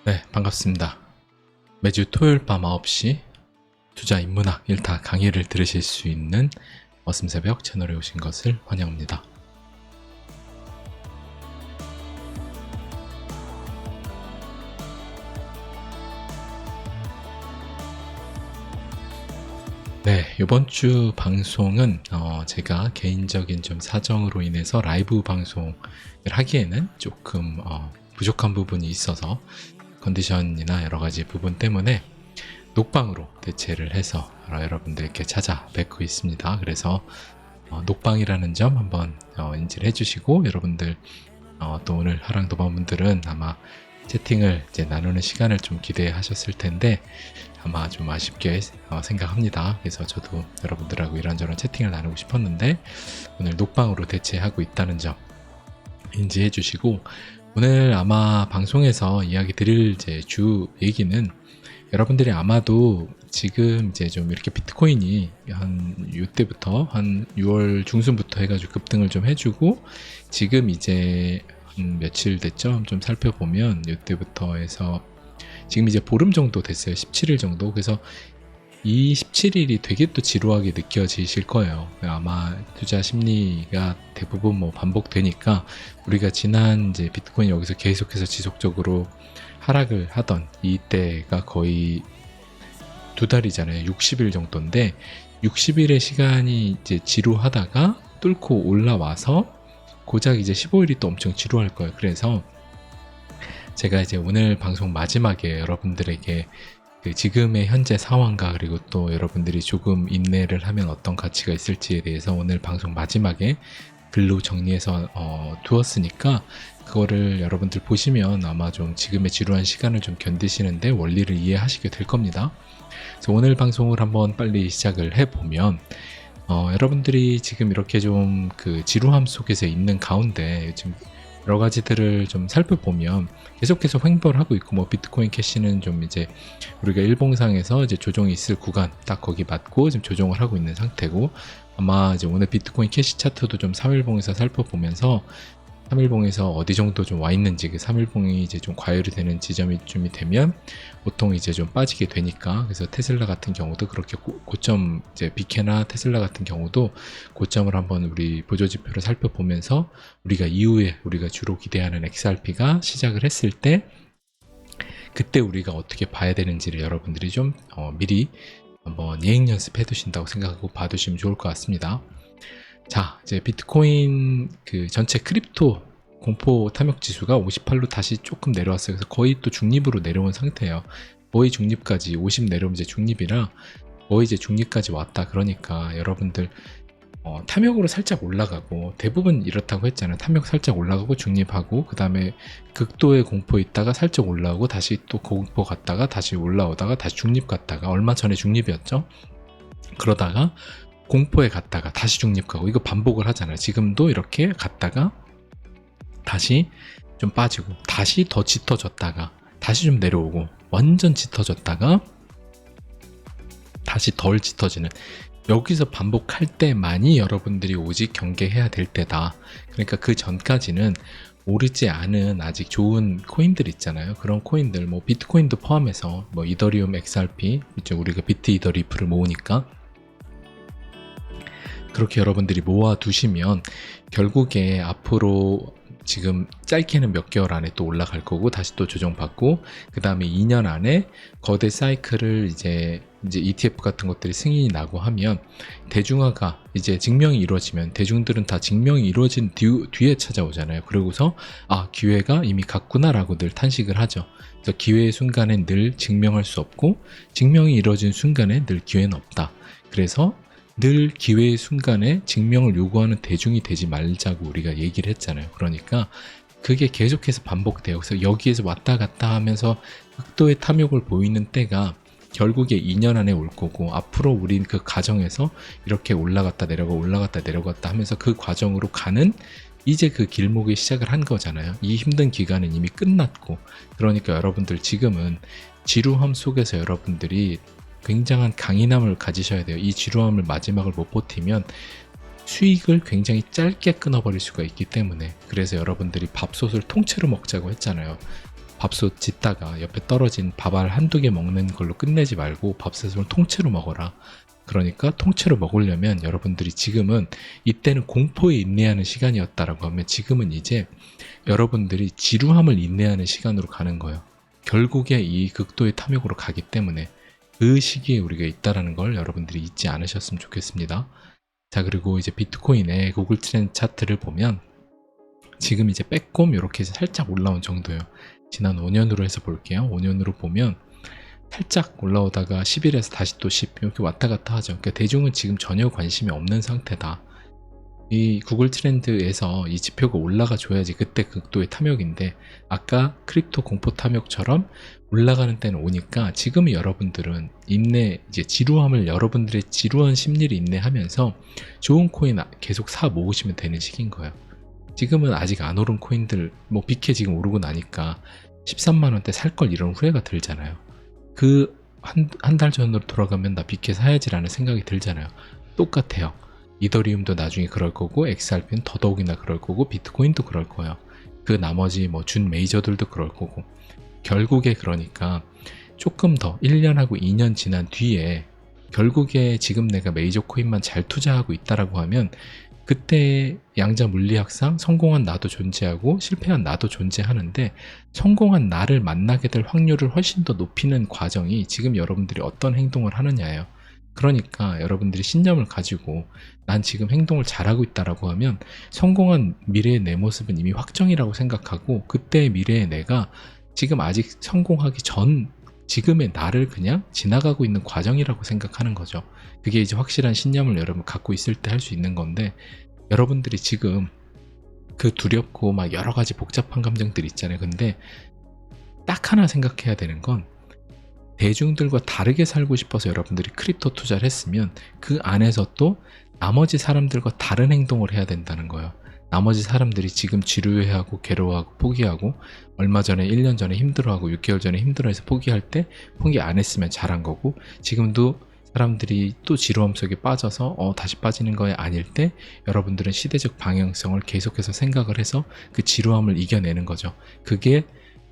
네, 반갑습니다. 매주 토요일 밤 9시 투자 인문학 1타 강의를 들으실 수 있는 머슴새벽 채널에 오신 것을 환영합니다. 네, 이번 주 방송은 제가 개인적인 좀 사정으로 인해서 라이브 방송을 하기에는 조금 부족한 부분이 있어서 컨디션이나 여러 가지 부분 때문에 녹방으로 대체를 해서 여러분들께 찾아뵙고 있습니다. 그래서 녹방이라는 점 한번 인지를 해주시고, 여러분들 또 오늘 하랑도반분들은 아마 채팅을 이제 나누는 시간을 좀 기대하셨을 텐데 아마 좀 아쉽게 생각합니다. 그래서 저도 여러분들하고 이런저런 채팅을 나누고 싶었는데 오늘 녹방으로 대체하고 있다는 점 인지해 주시고, 오늘 아마 방송에서 이야기 드릴 이제 주 얘기는, 여러분들이 아마도 지금 이제 좀 이렇게 비트코인이 한 이때부터 한 6월 중순부터 해가지고 급등을 좀 해주고, 지금 이제 한 며칠 됐죠? 좀 살펴보면 이때부터 해서 지금 이제 보름 정도 됐어요. 17일 정도. 그래서 이 17일이 되게 또 지루하게 느껴지실 거예요. 아마 투자 심리가 대부분 뭐 반복되니까, 우리가 지난 이제 비트코인 여기서 계속해서 지속적으로 하락을 하던 이때가 거의 2달이잖아요. 60일 정도인데 60일의 시간이 이제 지루하다가 뚫고 올라와서 고작 이제 15일이 또 엄청 지루할 거예요. 그래서 제가 이제 오늘 방송 마지막에 여러분들에게 그 지금의 현재 상황과, 그리고 또 여러분들이 조금 인내를 하면 어떤 가치가 있을지에 대해서 오늘 방송 마지막에 글로 정리해서 두었으니까, 그거를 여러분들 보시면 아마 좀 지금의 지루한 시간을 좀 견디시는데 원리를 이해하시게 될 겁니다. 그래서 오늘 방송을 한번 빨리 시작을 해보면, 여러분들이 지금 이렇게 좀 그 지루함 속에서 있는 가운데 요즘 여러 가지들을 좀 살펴보면 계속해서 횡보를 하고 있고, 뭐 비트코인 캐시는 좀 이제 우리가 일봉상에서 이제 조정이 있을 구간 딱 거기 맞고 지금 조정을 하고 있는 상태고, 아마 이제 오늘 비트코인 캐시 차트도 좀 3일봉에서 살펴보면서 3일봉에서 어디 정도 좀 와 있는지, 그 3일봉이 이제 좀 과열이 되는 지점이 되면 보통 이제 좀 빠지게 되니까, 그래서 테슬라 같은 경우도 그렇게 고점, 이제 비케나 테슬라 같은 경우도 고점을 한번 우리 보조지표를 살펴보면서 우리가 이후에 우리가 주로 기대하는 XRP가 시작을 했을 때 그때 우리가 어떻게 봐야 되는지를 여러분들이 좀 미리 한번 예행 연습해 두신다고 생각하고 봐두시면 좋을 것 같습니다. 자, 이제 비트코인 그 전체 크립토 공포 탐욕 지수가 58로 다시 조금 내려왔어요. 그래서 거의 또 중립으로 내려온 상태예요. 거의 중립까지, 50 내려오면 이제 중립이라 거의 이제 중립까지 왔다. 그러니까 여러분들 탐욕으로 살짝 올라가고, 대부분 이렇다고 했잖아요. 탐욕 살짝 올라가고 중립하고, 그 다음에 극도의 공포 있다가 살짝 올라오고, 다시 또 공포 갔다가 다시 올라오다가 다시 중립 갔다가, 얼마 전에 중립이었죠. 그러다가 공포에 갔다가 다시 중립 가고, 이거 반복을 하잖아요. 지금도 이렇게 갔다가 다시 좀 빠지고, 다시 더 짙어졌다가 다시 좀 내려오고, 완전 짙어졌다가 다시 덜 짙어지는, 여기서 반복할 때만이 여러분들이 오직 경계해야 될 때다. 그러니까 그 전까지는 오르지 않은 아직 좋은 코인들 있잖아요. 그런 코인들, 뭐 비트코인도 포함해서 뭐 이더리움 XRP, 이제 우리가 비트 이더리프를 모으니까 그렇게 여러분들이 모아두시면 결국에 앞으로 지금 짧게는 몇 개월 안에 또 올라갈 거고, 다시 또 조정받고, 그 다음에 2년 안에 거대 사이클을 이제 ETF 같은 것들이 승인이 나고 하면, 대중화가 이제 증명이 이루어지면, 대중들은 다 증명이 이루어진 뒤에 찾아오잖아요. 그러고서 기회가 이미 갔구나 라고 늘 탄식을 하죠. 그래서 기회의 순간엔 늘 증명할 수 없고, 증명이 이루어진 순간에 늘 기회는 없다. 그래서 늘 기회의 순간에 증명을 요구하는 대중이 되지 말자고 우리가 얘기를 했잖아요. 그러니까 그게 계속해서 반복돼요. 그래서 여기에서 왔다 갔다 하면서 극도의 탐욕을 보이는 때가 결국에 2년 안에 올 거고, 앞으로 우린 그 과정에서 이렇게 올라갔다 내려가 올라갔다 내려갔다 하면서 그 과정으로 가는, 이제 그 길목에 시작을 한 거잖아요. 이 힘든 기간은 이미 끝났고, 그러니까 여러분들 지금은 지루함 속에서 여러분들이 굉장한 강인함을 가지셔야 돼요. 이 지루함을 마지막을 못 버티면 수익을 굉장히 짧게 끊어버릴 수가 있기 때문에, 그래서 여러분들이 밥솥을 통째로 먹자고 했잖아요. 밥솥 짓다가 옆에 떨어진 밥알 한두 개 먹는 걸로 끝내지 말고 밥솥을 통째로 먹어라. 그러니까 통째로 먹으려면 여러분들이 지금은 이때는 공포에 인내하는 시간이었다라고 하면 지금은 이제 여러분들이 지루함을 인내하는 시간으로 가는 거예요. 결국에 이 극도의 탐욕으로 가기 때문에 그 시기에 우리가 있다라는 걸 여러분들이 잊지 않으셨으면 좋겠습니다. 자, 그리고 이제 비트코인의 구글 트렌드 차트를 보면 지금 이제 빼꼼 이렇게 살짝 올라온 정도예요. 지난 5년으로 해서 볼게요. 5년으로 보면 살짝 올라오다가 10일에서 다시 또 10 이렇게 왔다 갔다 하죠. 그러니까 대중은 지금 전혀 관심이 없는 상태다. 이 구글 트렌드에서 이 지표가 올라가 줘야지 그때 극도의 탐욕인데 아까 크립토 공포 탐욕처럼 올라가는 때는 오니까 지금 여러분들은 이제 지루함을 여러분들의 지루한 심리를 인내하면서 좋은 코인 계속 사 모으시면 되는 시기인 거예요. 지금은 아직 안 오른 코인들 뭐 비케 지금 오르고 나니까 13만원대 살 걸 이런 후회가 들잖아요. 그 한 달 전으로 돌아가면 나 비케 사야지라는 생각이 들잖아요. 똑같아요. 이더리움도 나중에 그럴 거고 XRP는 더더욱이나 그럴 거고 비트코인도 그럴 거예요. 그 나머지 뭐 준 메이저들도 그럴 거고 결국에 그러니까 조금 더 1년하고 2년 지난 뒤에 결국에 지금 내가 메이저 코인만 잘 투자하고 있다라고 하면 그때 양자 물리학상 성공한 나도 존재하고 실패한 나도 존재하는데 성공한 나를 만나게 될 확률을 훨씬 더 높이는 과정이 지금 여러분들이 어떤 행동을 하느냐예요. 그러니까 여러분들이 신념을 가지고 난 지금 행동을 잘하고 있다라고 하면 성공한 미래의 내 모습은 이미 확정이라고 생각하고 그때의 미래의 내가 지금 아직 성공하기 전 지금의 나를 그냥 지나가고 있는 과정이라고 생각하는 거죠. 그게 이제 확실한 신념을 여러분 갖고 있을 때 할 수 있는 건데 여러분들이 지금 그 두렵고 막 여러 가지 복잡한 감정들이 있잖아요. 근데 딱 하나 생각해야 되는 건 대중들과 다르게 살고 싶어서 여러분들이 크립토 투자를 했으면 그 안에서 또 나머지 사람들과 다른 행동을 해야 된다는 거예요. 나머지 사람들이 지금 지루해하고 괴로워하고 포기하고 얼마 전에 1년 전에 힘들어하고 6개월 전에 힘들어해서 포기할 때 포기 안 했으면 잘한 거고 지금도 사람들이 또 지루함 속에 빠져서 다시 빠지는 거에 아닐 때 여러분들은 시대적 방향성을 계속해서 생각을 해서 그 지루함을 이겨내는 거죠. 그게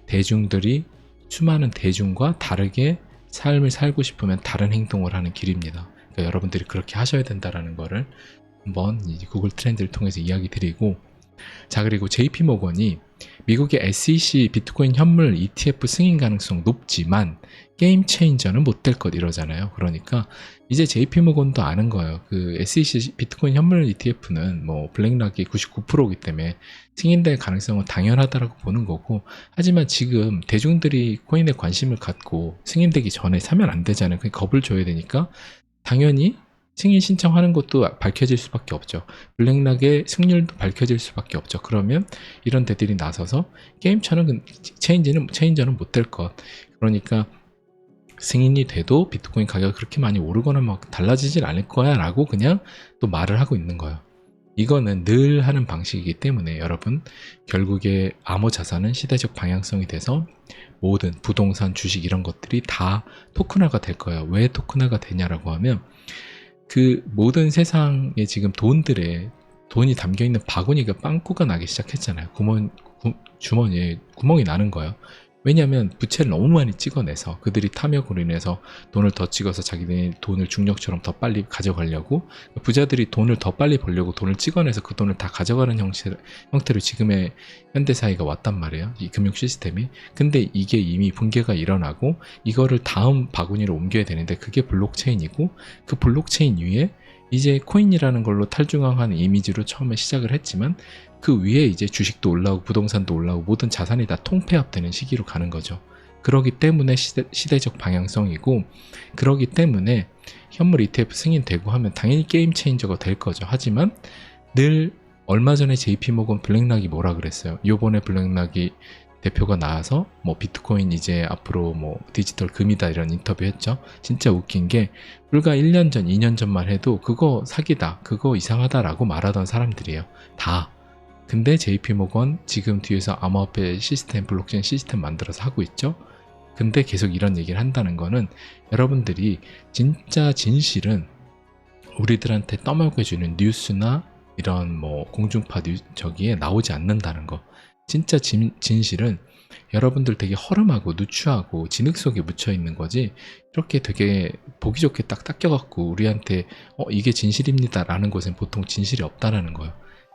대중들이 수많은 대중과 다르게 삶을 살고 싶으면 다른 행동을 하는 길입니다. 그러니까 여러분들이 그렇게 하셔야 된다는 거를 한번 이 구글 트렌드를 통해서 이야기 드리고 자 그리고 JP모건이 미국의 SEC 비트코인 현물 ETF 승인 가능성 높지만 게임 체인저는 못 될 것 이러잖아요. 그러니까 이제 JP모건도 아는 거예요. 그 SEC 비트코인 현물 ETF는 뭐 블랙락이 99%이기 때문에 승인될 가능성은 당연하다라고 보는 거고 하지만 지금 대중들이 코인에 관심을 갖고 승인되기 전에 사면 안 되잖아요. 그러니까 겁을 줘야 되니까 당연히 승인 신청하는 것도 밝혀질 수밖에 없죠. 블랙락의 승률도 밝혀질 수밖에 없죠. 그러면 이런 데들이 나서서 게임처럼 체인저는 못 될 것. 그러니까 승인이 돼도 비트코인 가격이 그렇게 많이 오르거나 막 달라지질 않을 거야 라고 그냥 또 말을 하고 있는 거예요. 이거는 늘 하는 방식이기 때문에 여러분 결국에 암호 자산은 시대적 방향성이 돼서 모든 부동산, 주식 이런 것들이 다 토큰화가 될 거예요. 왜 토큰화가 되냐라고 하면 그 모든 세상에 지금 돈이 담겨있는 바구니가 빵꾸가 나기 시작했잖아요. 주머니에 구멍이 나는 거예요. 왜냐하면 부채를 너무 많이 찍어내서 그들이 탐욕으로 인해서 돈을 더 찍어서 자기네 돈을 중력처럼 더 빨리 가져가려고 부자들이 돈을 더 빨리 벌려고 돈을 찍어내서 그 돈을 다 가져가는 형태로 지금의 현대사회가 왔단 말이에요. 이 금융 시스템이. 근데 이게 이미 붕괴가 일어나고 이거를 다음 바구니로 옮겨야 되는데 그게 블록체인이고 그 블록체인 위에 이제 코인이라는 걸로 탈중앙한 이미지로 처음에 시작을 했지만 그 위에 이제 주식도 올라오고 부동산도 올라오고 모든 자산이 다 통폐합되는 시기로 가는 거죠. 그러기 때문에 시대적 방향성이고 그러기 때문에 현물 ETF 승인되고 하면 당연히 게임 체인저가 될 거죠. 하지만 늘 얼마 전에 JP모건 블랙락이 뭐라 그랬어요. 요번에 블랙락이 대표가 나와서 뭐 비트코인 이제 앞으로 뭐 디지털 금이다 이런 인터뷰 했죠. 진짜 웃긴 게 불과 1년 전, 2년 전만 해도 그거 사기다, 그거 이상하다라고 말하던 사람들이에요. 다. 근데 JP모건 지금 뒤에서 암호화폐 시스템, 블록체인 시스템 만들어서 하고 있죠. 근데 계속 이런 얘기를 한다는 거는 여러분들이 진짜 진실은 우리들한테 떠먹여주는 뉴스나 이런 뭐 공중파 저기에 나오지 않는다는 거. 진짜 진실은 여러분들 되게 허름하고 누추하고 진흙 속에 묻혀 있는 거지, 이렇게 되게 보기 좋게 딱 닦여갖고 우리한테 이게 진실입니다 라는 것은 보통 진실이 없다라는 거예요.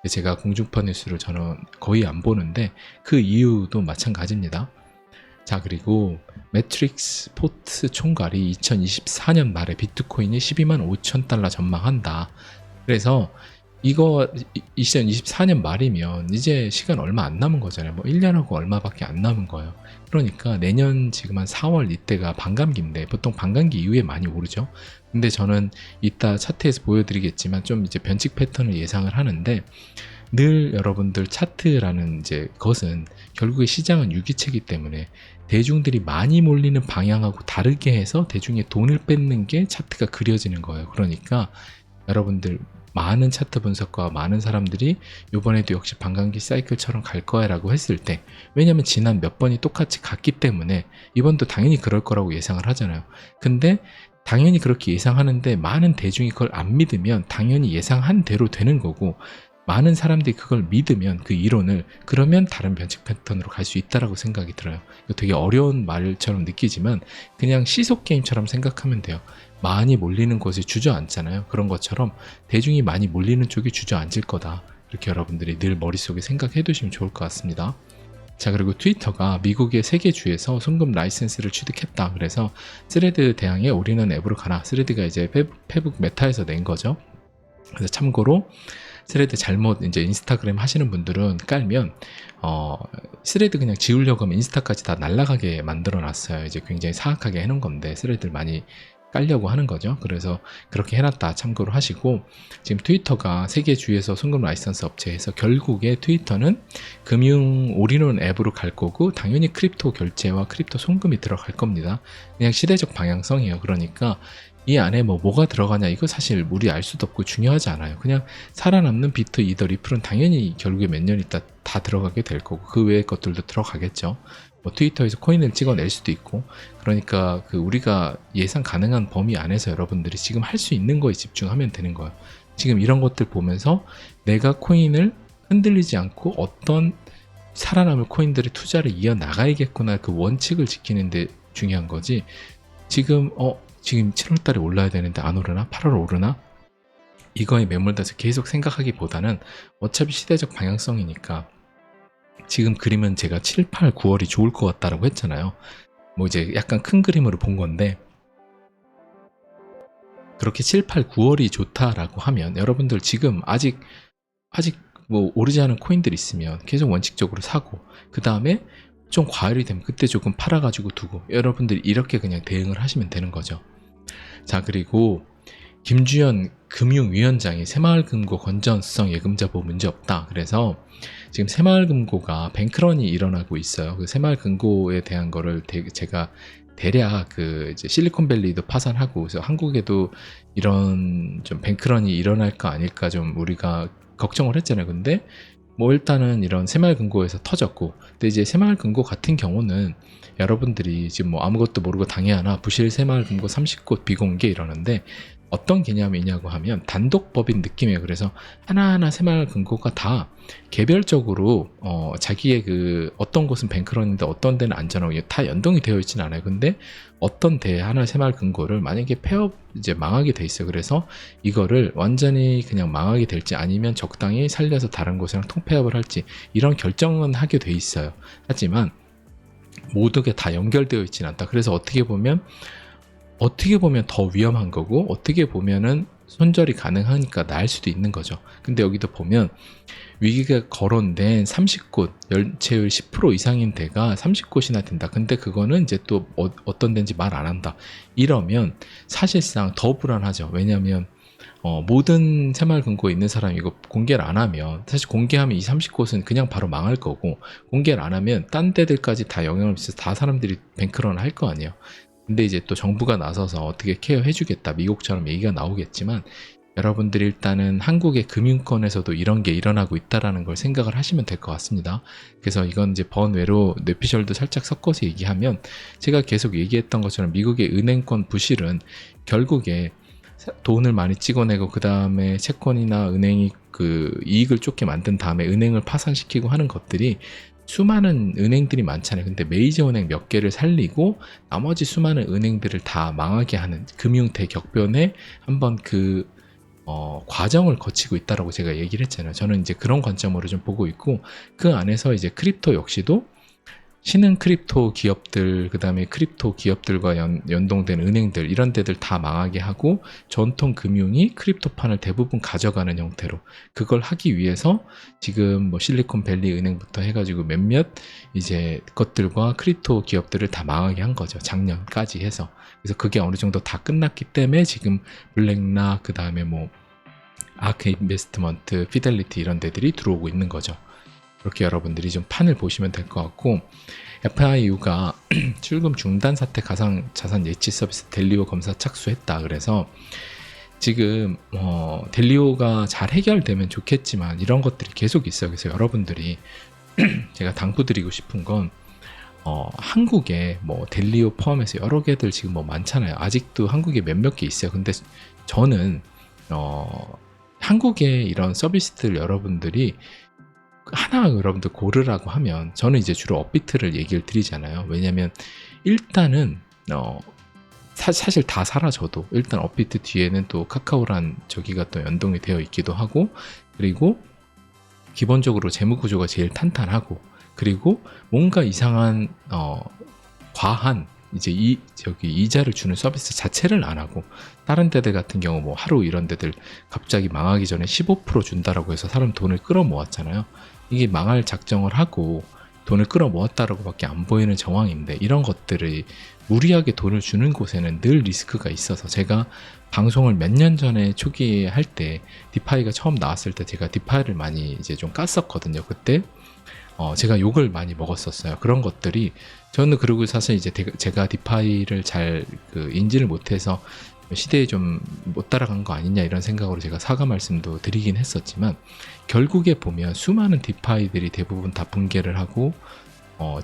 제가 공중파 뉴스를 저는 거의 안 보는데 그 이유도 마찬가지입니다. 자, 그리고 매트릭스 포트 총괄이 2024년 말에 비트코인이 12만 5천 달러 전망한다. 그래서 이거 2024년 말이면 이제 시간 얼마 안 남은 거잖아요. 뭐 1년하고 얼마밖에 안 남은 거예요. 그러니까 내년 지금 한 4월 이때가 반감기인데 보통 반감기 이후에 많이 오르죠. 근데 저는 이따 차트에서 보여드리겠지만 좀 이제 변칙 패턴을 예상을 하는데, 늘 여러분들 차트라는 이제 것은 결국에 시장은 유기체이기 때문에 대중들이 많이 몰리는 방향하고 다르게 해서 대중의 돈을 뺏는 게 차트가 그려지는 거예요. 그러니까 여러분들 많은 차트 분석과 많은 사람들이 이번에도 역시 반감기 사이클처럼 갈 거야 라고 했을 때, 왜냐면 지난 몇 번이 똑같이 갔기 때문에 이번도 당연히 그럴 거라고 예상을 하잖아요. 근데 당연히 그렇게 예상하는데 많은 대중이 그걸 안 믿으면 당연히 예상한 대로 되는 거고, 많은 사람들이 그걸 믿으면 그 이론을, 그러면 다른 변칙 패턴으로 갈 수 있다라고 생각이 들어요. 이거 되게 어려운 말처럼 느끼지만 그냥 시속 게임처럼 생각하면 돼요. 많이 몰리는 곳에 주저앉잖아요. 그런 것처럼 대중이 많이 몰리는 쪽이 주저앉을 거다, 이렇게 여러분들이 늘 머릿속에 생각해 두시면 좋을 것 같습니다. 자, 그리고 트위터가 미국의 3개 주에서 송금 라이센스를 취득했다. 그래서 스레드 대항에 올인원 앱으로 가라. 스레드가 이제 페북 메타에서 낸 거죠. 그래서 참고로 스레드 잘못 이제 인스타그램 하시는 분들은 깔면 스레드 그냥 지우려고 하면 인스타까지 다 날아가게 만들어 놨어요. 이제 굉장히 사악하게 해놓은 건데 스레드를 많이 깔려고 하는 거죠. 그래서 그렇게 해놨다 참고로 하시고, 지금 트위터가 세계 주에서 송금 라이선스 업체에서 결국에 트위터는 금융 올인원 앱으로 갈 거고 당연히 크립토 결제와 크립토 송금이 들어갈 겁니다. 그냥 시대적 방향성이에요. 그러니까 이 안에 뭐가 들어가냐 이거 사실 우리 알 수도 없고 중요하지 않아요. 그냥 살아남는 비트, 이더, 리플은 당연히 결국에 몇 년 있다 다 들어가게 될 거고 그 외의 것들도 들어가겠죠. 뭐 트위터에서 코인을 찍어낼 수도 있고, 그러니까 그 우리가 예상 가능한 범위 안에서 여러분들이 지금 할 수 있는 거에 집중하면 되는 거예요. 지금 이런 것들 보면서 내가 코인을 흔들리지 않고 어떤 살아남을 코인들의 투자를 이어나가야겠구나, 그 원칙을 지키는데 중요한 거지. 지금 지금 7월달에 올라야 되는데 안 오르나? 8월 오르나? 이거에 매몰돼서 계속 생각하기보다는 어차피 시대적 방향성이니까, 지금 그림은 제가 7, 8, 9월이 좋을 것 같다라고 했잖아요. 뭐 이제 약간 큰 그림으로 본 건데, 그렇게 7, 8, 9월이 좋다라고 하면 여러분들 지금 아직 뭐 오르지 않은 코인들 있으면 계속 원칙적으로 사고, 그 다음에 좀 과열이 되면 그때 조금 팔아가지고 두고, 여러분들이 이렇게 그냥 대응을 하시면 되는 거죠. 자, 그리고 김주현 금융위원장이 새마을금고 건전성 예금자 보호 문제없다. 그래서 지금 새마을금고가 뱅크런이 일어나고 있어요. 그 새마을금고에 대한 거를 제가 대략 그 이제 실리콘밸리도 파산하고, 그래서 한국에도 이런 좀 뱅크런이 일어날까 아닐까 좀 우리가 걱정을 했잖아요. 근데 뭐 일단은 이런 새마을금고에서 터졌고, 근데 이제 새마을금고 같은 경우는 여러분들이 지금 뭐 아무것도 모르고 당해하나 부실 새마을금고 30곳 비공개 이러는데, 어떤 개념이냐고 하면 단독법인 느낌이에요. 그래서 하나하나 새마을금고가 다 개별적으로 자기의 그 어떤 곳은 뱅크런인데 어떤 데는 안전하고 다 연동이 되어 있지는 않아요. 근데 어떤 데 하나 새마을금고를 만약에 폐업 이제 망하게 돼 있어요. 그래서 이거를 완전히 그냥 망하게 될지 아니면 적당히 살려서 다른 곳이랑 통폐합을 할지 이런 결정은 하게 돼 있어요. 하지만 모두가 다 연결되어 있지는 않다. 그래서 어떻게 보면 더 위험한 거고, 어떻게 보면은 손절이 가능하니까 나을 수도 있는 거죠. 근데 여기도 보면 위기가 거론된 30곳, 연체율 10% 이상인 데가 30곳이나 된다. 근데 그거는 이제 또 어떤 데인지 말 안 한다. 이러면 사실상 더 불안하죠. 왜냐하면 모든 새마을금고에 있는 사람이 이거 공개를 안 하면, 사실 공개하면 이 30곳은 그냥 바로 망할 거고, 공개를 안 하면 딴 데들까지 다 영향을 미쳐서 다 사람들이 뱅크런 할 거 아니에요. 근데 이제 또 정부가 나서서 어떻게 케어해 주겠다, 미국처럼 얘기가 나오겠지만, 여러분들이 일단은 한국의 금융권에서도 이런 게 일어나고 있다라는 걸 생각을 하시면 될 것 같습니다. 그래서 이건 이제 번외로 뇌피셜도 살짝 섞어서 얘기하면, 제가 계속 얘기했던 것처럼 미국의 은행권 부실은 결국에 돈을 많이 찍어내고 그 다음에 채권이나 은행이 그 이익을 쫓게 만든 다음에 은행을 파산시키고 하는 것들이 수많은 은행들이 많잖아요. 근데 메이저 은행 몇 개를 살리고 나머지 수많은 은행들을 다 망하게 하는 금융 대격변에 한번 과정을 거치고 있다라고 제가 얘기를 했잖아요. 저는 이제 그런 관점으로 좀 보고 있고, 그 안에서 이제 크립토 역시도 신흥 크립토 기업들, 그 다음에 크립토 기업들과 연동된 은행들, 이런 데들 다 망하게 하고 전통 금융이 크립토판을 대부분 가져가는 형태로, 그걸 하기 위해서 지금 뭐 실리콘밸리 은행부터 해가지고 몇몇 이제 것들과 크립토 기업들을 다 망하게 한 거죠. 작년까지 해서. 그래서 그게 어느 정도 다 끝났기 때문에 지금 블랙락, 그 다음에 뭐 아크 인베스트먼트, 피델리티 이런 데들이 들어오고 있는 거죠. 그렇게 여러분들이 좀 판을 보시면 될 것 같고, FIU가 출금 중단 사태 가상 자산 예치 서비스 델리오 검사 착수했다. 그래서 지금 델리오가 잘 해결되면 좋겠지만 이런 것들이 계속 있어요. 그래서 여러분들이 제가 당부드리고 싶은 건 한국에 뭐 델리오 포함해서 여러 개들 지금 뭐 많잖아요. 아직도 한국에 몇몇 개 있어요. 근데 저는 한국에 이런 서비스들 여러분들이 하나 여러분들 고르라고 하면 저는 이제 주로 업비트를 얘기를 드리잖아요. 왜냐면 일단은 사실 다 사라져도 일단 업비트 뒤에는 또 카카오란 저기가 또 연동이 되어 있기도 하고, 그리고 기본적으로 재무 구조가 제일 탄탄하고, 그리고 뭔가 이상한 과한 이제 이자를 주는 서비스 자체를 안 하고, 다른 데들 같은 경우 뭐 하루 이런 데들 갑자기 망하기 전에 15% 준다라고 해서 사람 돈을 끌어모았잖아요. 이게 망할 작정을 하고 돈을 끌어모았다라고 밖에 안 보이는 정황인데, 이런 것들을 무리하게 돈을 주는 곳에는 늘 리스크가 있어서, 제가 방송을 몇 년 전에 초기에 할 때 디파이가 처음 나왔을 때 제가 디파이를 많이 이제 좀 깠었거든요. 그때 제가 욕을 많이 먹었었어요. 그런 것들이 저는, 그리고 사실 이제 제가 디파이를 잘 인지를 못해서 시대에 좀 못 따라간 거 아니냐 이런 생각으로 제가 사과 말씀도 드리긴 했었지만, 결국에 보면 수많은 디파이들이 대부분 다 붕괴를 하고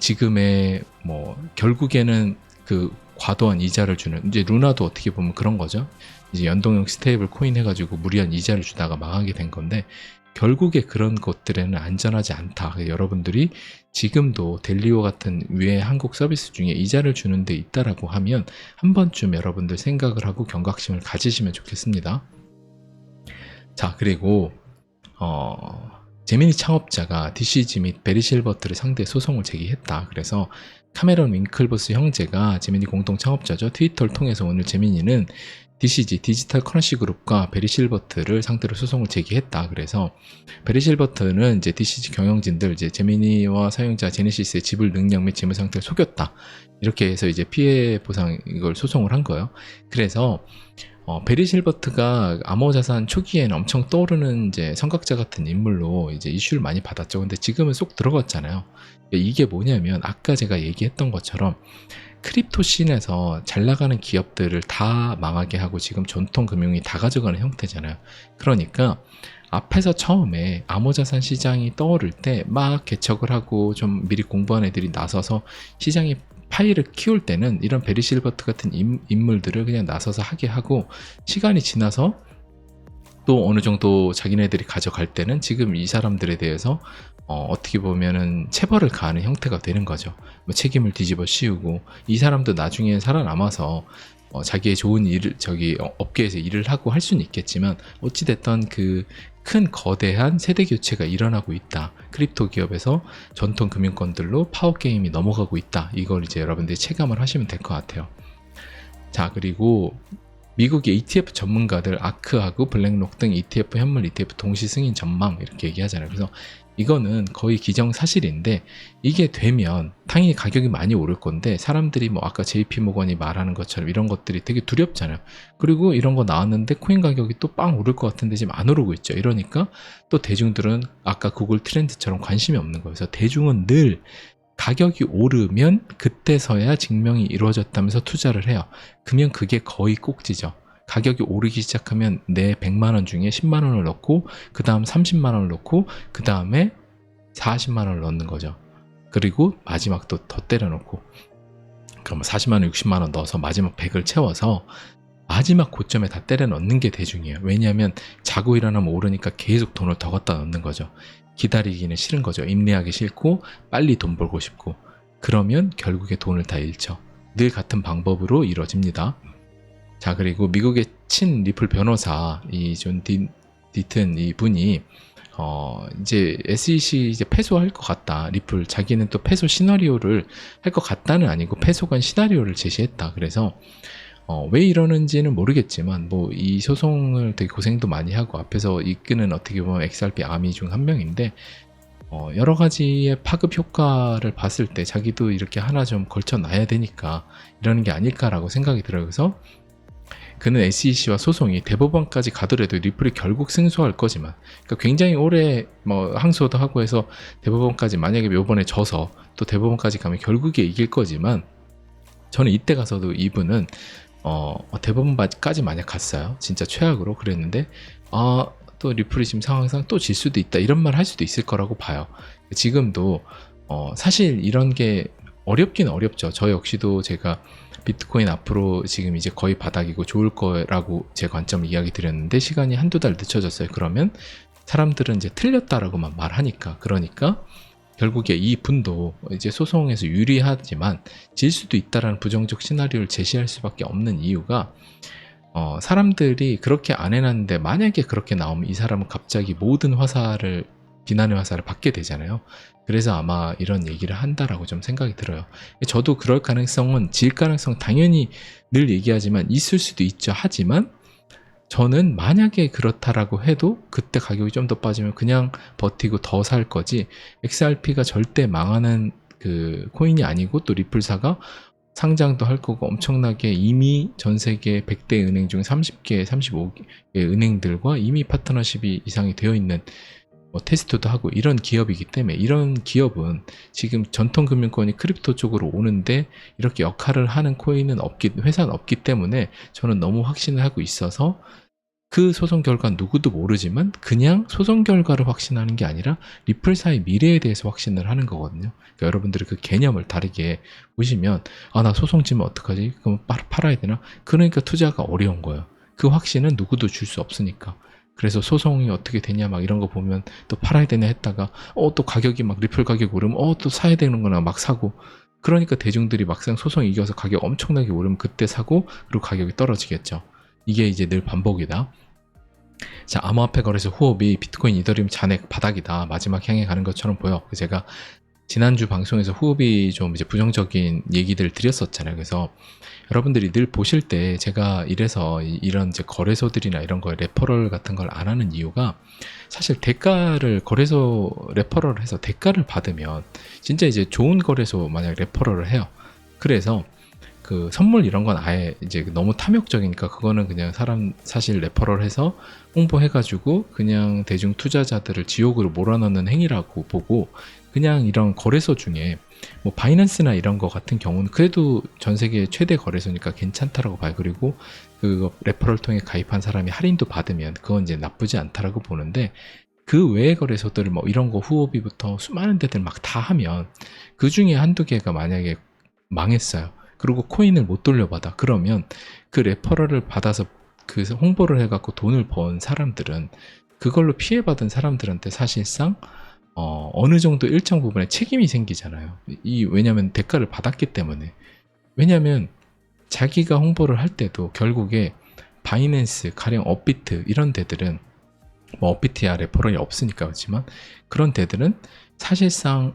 지금의 뭐 결국에는 그 과도한 이자를 주는, 이제 루나도 어떻게 보면 그런 거죠. 이제 연동형 스테이블 코인 해가지고 무리한 이자를 주다가 망하게 된 건데, 결국에 그런 것들에는 안전하지 않다. 여러분들이 지금도 델리오 같은 위에 한국 서비스 중에 이자를 주는 데 있다라고 하면 한 번쯤 여러분들 생각을 하고 경각심을 가지시면 좋겠습니다. 자, 그리고 제미니 창업자가 DCG 및 베리 실버트를 상대 소송을 제기했다. 그래서 카메론 윙클버스 형제가 제미니 공동 창업자죠. 트위터를 통해서 오늘 제미니는 DCG 디지털 커런시 그룹과 베리 실버트를 상대로 소송을 제기했다. 그래서 베리 실버트는 이제 DCG 경영진들, 이제 제미니와 사용자 제네시스의 지불 능력 및 재무 상태를 속였다. 이렇게 해서 이제 피해 보상 이걸 소송을 한 거예요. 그래서 베리 실버트가 암호자산 초기에는 엄청 떠오르는 이제 선각자 같은 인물로 이제 이슈를 많이 받았죠. 근데 지금은 쏙 들어갔잖아요. 이게 뭐냐면 아까 제가 얘기했던 것처럼 크립토 씬에서 잘 나가는 기업들을 다 망하게 하고 지금 전통 금융이 다 가져가는 형태잖아요. 그러니까 앞에서 처음에 암호자산 시장이 떠오를 때 막 개척을 하고 좀 미리 공부한 애들이 나서서 시장에 파이를 키울 때는 이런 베리 실버트 같은 인물들을 그냥 나서서 하게 하고, 시간이 지나서 또 어느 정도 자기네들이 가져갈 때는 지금 이 사람들에 대해서 어떻게 보면은 체벌을 가하는 형태가 되는 거죠. 뭐 책임을 뒤집어 씌우고, 이 사람도 나중에 살아남아서 자기의 좋은 일을 업계에서 일을 하고 할 수는 있겠지만, 어찌됐던 그 큰 거대한 세대 교체가 일어나고 있다. 크립토 기업에서 전통 금융권들로 파워게임이 넘어가고 있다. 이걸 이제 여러분들이 체감을 하시면 될 것 같아요. 자, 그리고 미국의 ETF 전문가들 아크하고 블랙록 등 ETF 현물 ETF 동시 승인 전망 이렇게 얘기하잖아요. 그래서 이거는 거의 기정사실인데, 이게 되면 당연히 가격이 많이 오를 건데, 사람들이 뭐 아까 JP모건이 말하는 것처럼 이런 것들이 되게 두렵잖아요. 그리고 이런 거 나왔는데 코인 가격이 또 빵 오를 것 같은데 지금 안 오르고 있죠. 이러니까 또 대중들은 아까 구글 트렌드처럼 관심이 없는 거예요. 그래서 대중은 늘 가격이 오르면 그때서야 증명이 이루어졌다면서 투자를 해요. 그러면 그게 거의 꼭지죠. 가격이 오르기 시작하면 내 100만원 중에 10만원을 넣고, 그 다음 30만원을 넣고, 그 다음에 40만원을 넣는 거죠. 그리고 마지막 또 더 때려놓고, 그럼 40만원, 60만원 넣어서 마지막 100을 채워서 마지막 고점에 다 때려 넣는 게 대중이에요. 왜냐하면 자고 일어나면 오르니까 계속 돈을 더 갖다 넣는 거죠. 기다리기는 싫은 거죠. 인내하기 싫고 빨리 돈 벌고 싶고, 그러면 결국에 돈을 다 잃죠. 늘 같은 방법으로 이루어집니다. 자, 그리고 미국의 친 리플 변호사 이 존 디튼 이 분이 이제 SEC 이제 패소할 것 같다. 리플 자기는 또 패소 시나리오를 할 것 같다는 아니고 패소관 시나리오를 제시했다. 그래서 왜 이러는지는 모르겠지만 뭐 이 소송을 되게 고생도 많이 하고 앞에서 이끄는 어떻게 보면 XRP 아미 중 한 명인데 여러 가지의 파급 효과를 봤을 때 자기도 이렇게 하나 좀 걸쳐놔야 되니까 이러는 게 아닐까라고 생각이 들어요. 그래서 그는 SEC와 소송이 대법원까지 가더라도 리플이 결국 승소할 거지만, 그러니까 굉장히 오래 뭐 항소도 하고 해서 대법원까지 만약에 이번에 져서 또 대법원까지 가면 결국에 이길 거지만, 저는 이때 가서도 이분은 대법원까지 만약 갔어요. 진짜 최악으로 그랬는데 또 리플이 지금 상황상 또 질 수도 있다 이런 말 할 수도 있을 거라고 봐요. 지금도 사실 이런 게 어렵긴 어렵죠. 저 역시도 제가 비트코인 앞으로 지금 이제 거의 바닥이고 좋을 거라고 제 관점을 이야기 드렸는데 시간이 한두 달 늦춰졌어요. 그러면 사람들은 이제 틀렸다라고만 말하니까, 그러니까 결국에 이 분도 이제 소송에서 유리하지만 질 수도 있다라는 부정적 시나리오를 제시할 수밖에 없는 이유가 사람들이 그렇게 안 해놨는데 만약에 그렇게 나오면 이 사람은 갑자기 모든 화살을, 비난의 화살을 받게 되잖아요. 그래서 아마 이런 얘기를 한다라고 좀 생각이 들어요. 저도 그럴 가능성은, 질 가능성 당연히 늘 얘기하지만 있을 수도 있죠. 하지만 저는 만약에 그렇다라고 해도 그때 가격이 좀 더 빠지면 그냥 버티고 더 살 거지, XRP가 절대 망하는 그 코인이 아니고 또 리플사가 상장도 할 거고 엄청나게 이미 전 세계 100대 은행 중 30개, 35개 은행들과 이미 파트너십이 이상이 되어 있는 테스트도 하고 이런 기업이기 때문에, 이런 기업은 지금 전통금융권이 크립토 쪽으로 오는데 이렇게 역할을 하는 코인은 회사는 없기 때문에 저는 너무 확신을 하고 있어서, 그 소송 결과는 누구도 모르지만 그냥 소송 결과를 확신하는 게 아니라 리플사의 미래에 대해서 확신을 하는 거거든요. 그러니까 여러분들이 그 개념을 다르게 보시면, 나 소송 지면 어떡하지? 그럼 팔아야 되나? 그러니까 투자가 어려운 거예요. 그 확신은 누구도 줄 수 없으니까. 그래서 소송이 어떻게 되냐 막 이런 거 보면 또 팔아야 되냐 했다가 또 가격이 막 리플 가격 오르면 또 사야 되는구나 막 사고, 그러니까 대중들이 막상 소송 이겨서 가격 엄청나게 오르면 그때 사고, 그리고 가격이 떨어지겠죠. 이게 이제 늘 반복이다. 자, 암호화폐 거래소 후업이 비트코인, 이더리움 잔액 바닥이다, 마지막 향해 가는 것처럼 보여. 제가 지난주 방송에서 후업이 좀 이제 부정적인 얘기들을 드렸었잖아요. 그래서 여러분들이 늘 보실 때 제가 이래서 이런 이제 거래소들이나 이런 거 레퍼럴 같은 걸 안 하는 이유가, 사실 대가를, 거래소 레퍼럴을 해서 대가를 받으면 진짜 이제 좋은 거래소 만약 레퍼럴을 해요. 그래서 그 선물 이런 건 아예 이제 너무 탐욕적이니까 그거는 그냥 사실 레퍼럴 해서 홍보해가지고 그냥 대중 투자자들을 지옥으로 몰아넣는 행위라고 보고, 그냥 이런 거래소 중에 뭐 바이낸스나 이런 거 같은 경우는 그래도 전 세계 최대 거래소니까 괜찮다라고 봐요. 그리고 그 레퍼럴 통해 가입한 사람이 할인도 받으면 그건 이제 나쁘지 않다라고 보는데, 그 외의 거래소들을 뭐 이런 거 후오비부터 수많은 데들 막 다 하면 그 중에 한두 개가 만약에 망했어요. 그리고 코인을 못 돌려받아. 그러면 그 레퍼럴을 받아서 그 홍보를 해갖고 돈을 번 사람들은, 그걸로 피해받은 사람들한테 사실상 어느 정도 일정 부분에 책임이 생기잖아요. 왜냐면 대가를 받았기 때문에. 왜냐면 자기가 홍보를 할 때도 결국에 바이낸스, 가령 업비트 이런 데들은, 뭐 업비트야 레퍼럴이 없으니까 그렇지만, 그런 데들은 사실상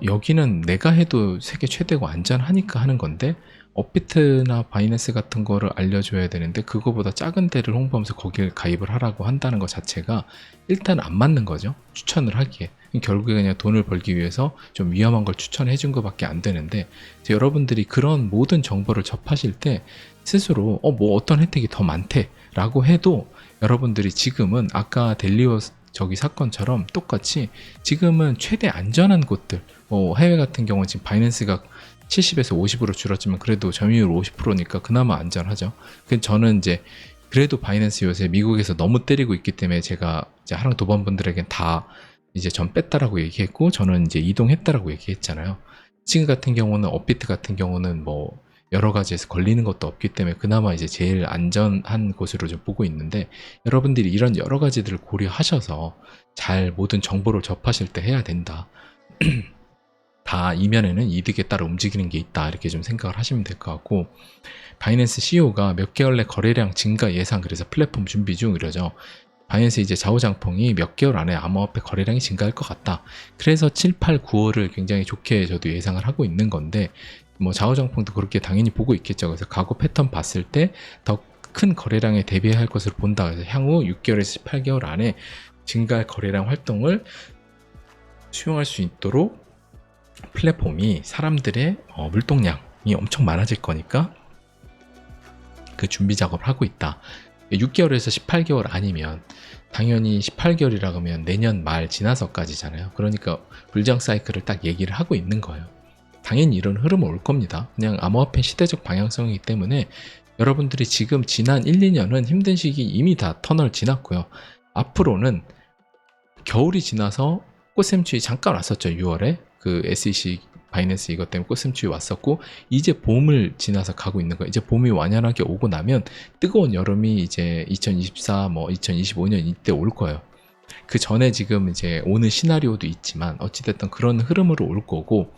여기는 내가 해도 세계 최대고 안전하니까 하는 건데, 업비트나 바이낸스 같은 거를 알려줘야 되는데 그거보다 작은 데를 홍보하면서 거기에 가입을 하라고 한다는 것 자체가 일단 안 맞는 거죠. 추천을 하기에. 결국에 그냥 돈을 벌기 위해서 좀 위험한 걸 추천해 준 것밖에 안 되는데, 여러분들이 그런 모든 정보를 접하실 때 스스로 뭐 어떤 혜택이 더 많대 라고 해도, 여러분들이 지금은 아까 델리오 저기 사건처럼 똑같이 지금은 최대 안전한 곳들, 해외 같은 경우는 지금 바이낸스가 70에서 50으로 줄었지만 그래도 점유율 50%니까 그나마 안전하죠. 저는 이제 그래도 바이낸스 요새 미국에서 너무 때리고 있기 때문에 제가 이제 하랑 도반분들에겐 다 이제 전 뺐다라고 얘기했고, 저는 이제 이동했다라고 얘기했잖아요. 지금 같은 경우는 업비트 같은 경우는 뭐 여러 가지에서 걸리는 것도 없기 때문에 그나마 이제 제일 안전한 곳으로 좀 보고 있는데, 여러분들이 이런 여러 가지들을 고려하셔서 잘 모든 정보를 접하실 때 해야 된다. 다 이면에는 이득에 따라 움직이는 게 있다, 이렇게 좀 생각을 하시면 될 것 같고, 바이낸스 CEO가 몇 개월 내 거래량 증가 예상, 그래서 플랫폼 준비 중 이러죠. 바이낸스 이제 좌우장풍이 몇 개월 안에 암호화폐 거래량이 증가할 것 같다. 그래서 7, 8, 9월을 굉장히 좋게 저도 예상을 하고 있는 건데, 뭐 좌우장풍도 그렇게 당연히 보고 있겠죠. 그래서 과거 패턴 봤을 때 더 큰 거래량에 대비할 것으로 본다. 그래서 향후 6개월에서 18개월 안에 증가할 거래량 활동을 수용할 수 있도록 플랫폼이 사람들의 물동량이 엄청 많아질 거니까 그 준비 작업을 하고 있다. 6개월에서 18개월 아니면 당연히 18개월이라고 하면 내년 말 지나서까지잖아요. 그러니까 불장 사이클을 딱 얘기를 하고 있는 거예요. 당연히 이런 흐름은 올 겁니다. 그냥 암호화폐 시대적 방향성이기 때문에 여러분들이 지금 지난 1, 2년은 힘든 시기 이미 다 터널 지났고요. 앞으로는 겨울이 지나서 꽃샘추위 잠깐 왔었죠. 6월에 그 SEC 바이낸스 이것 때문에 꽃샘추위 왔었고, 이제 봄을 지나서 가고 있는 거예요. 이제 봄이 완연하게 오고 나면 뜨거운 여름이 이제 2024, 뭐 2025년 이때 올 거예요. 그 전에 지금 이제 오는 시나리오도 있지만 어찌됐든 그런 흐름으로 올 거고,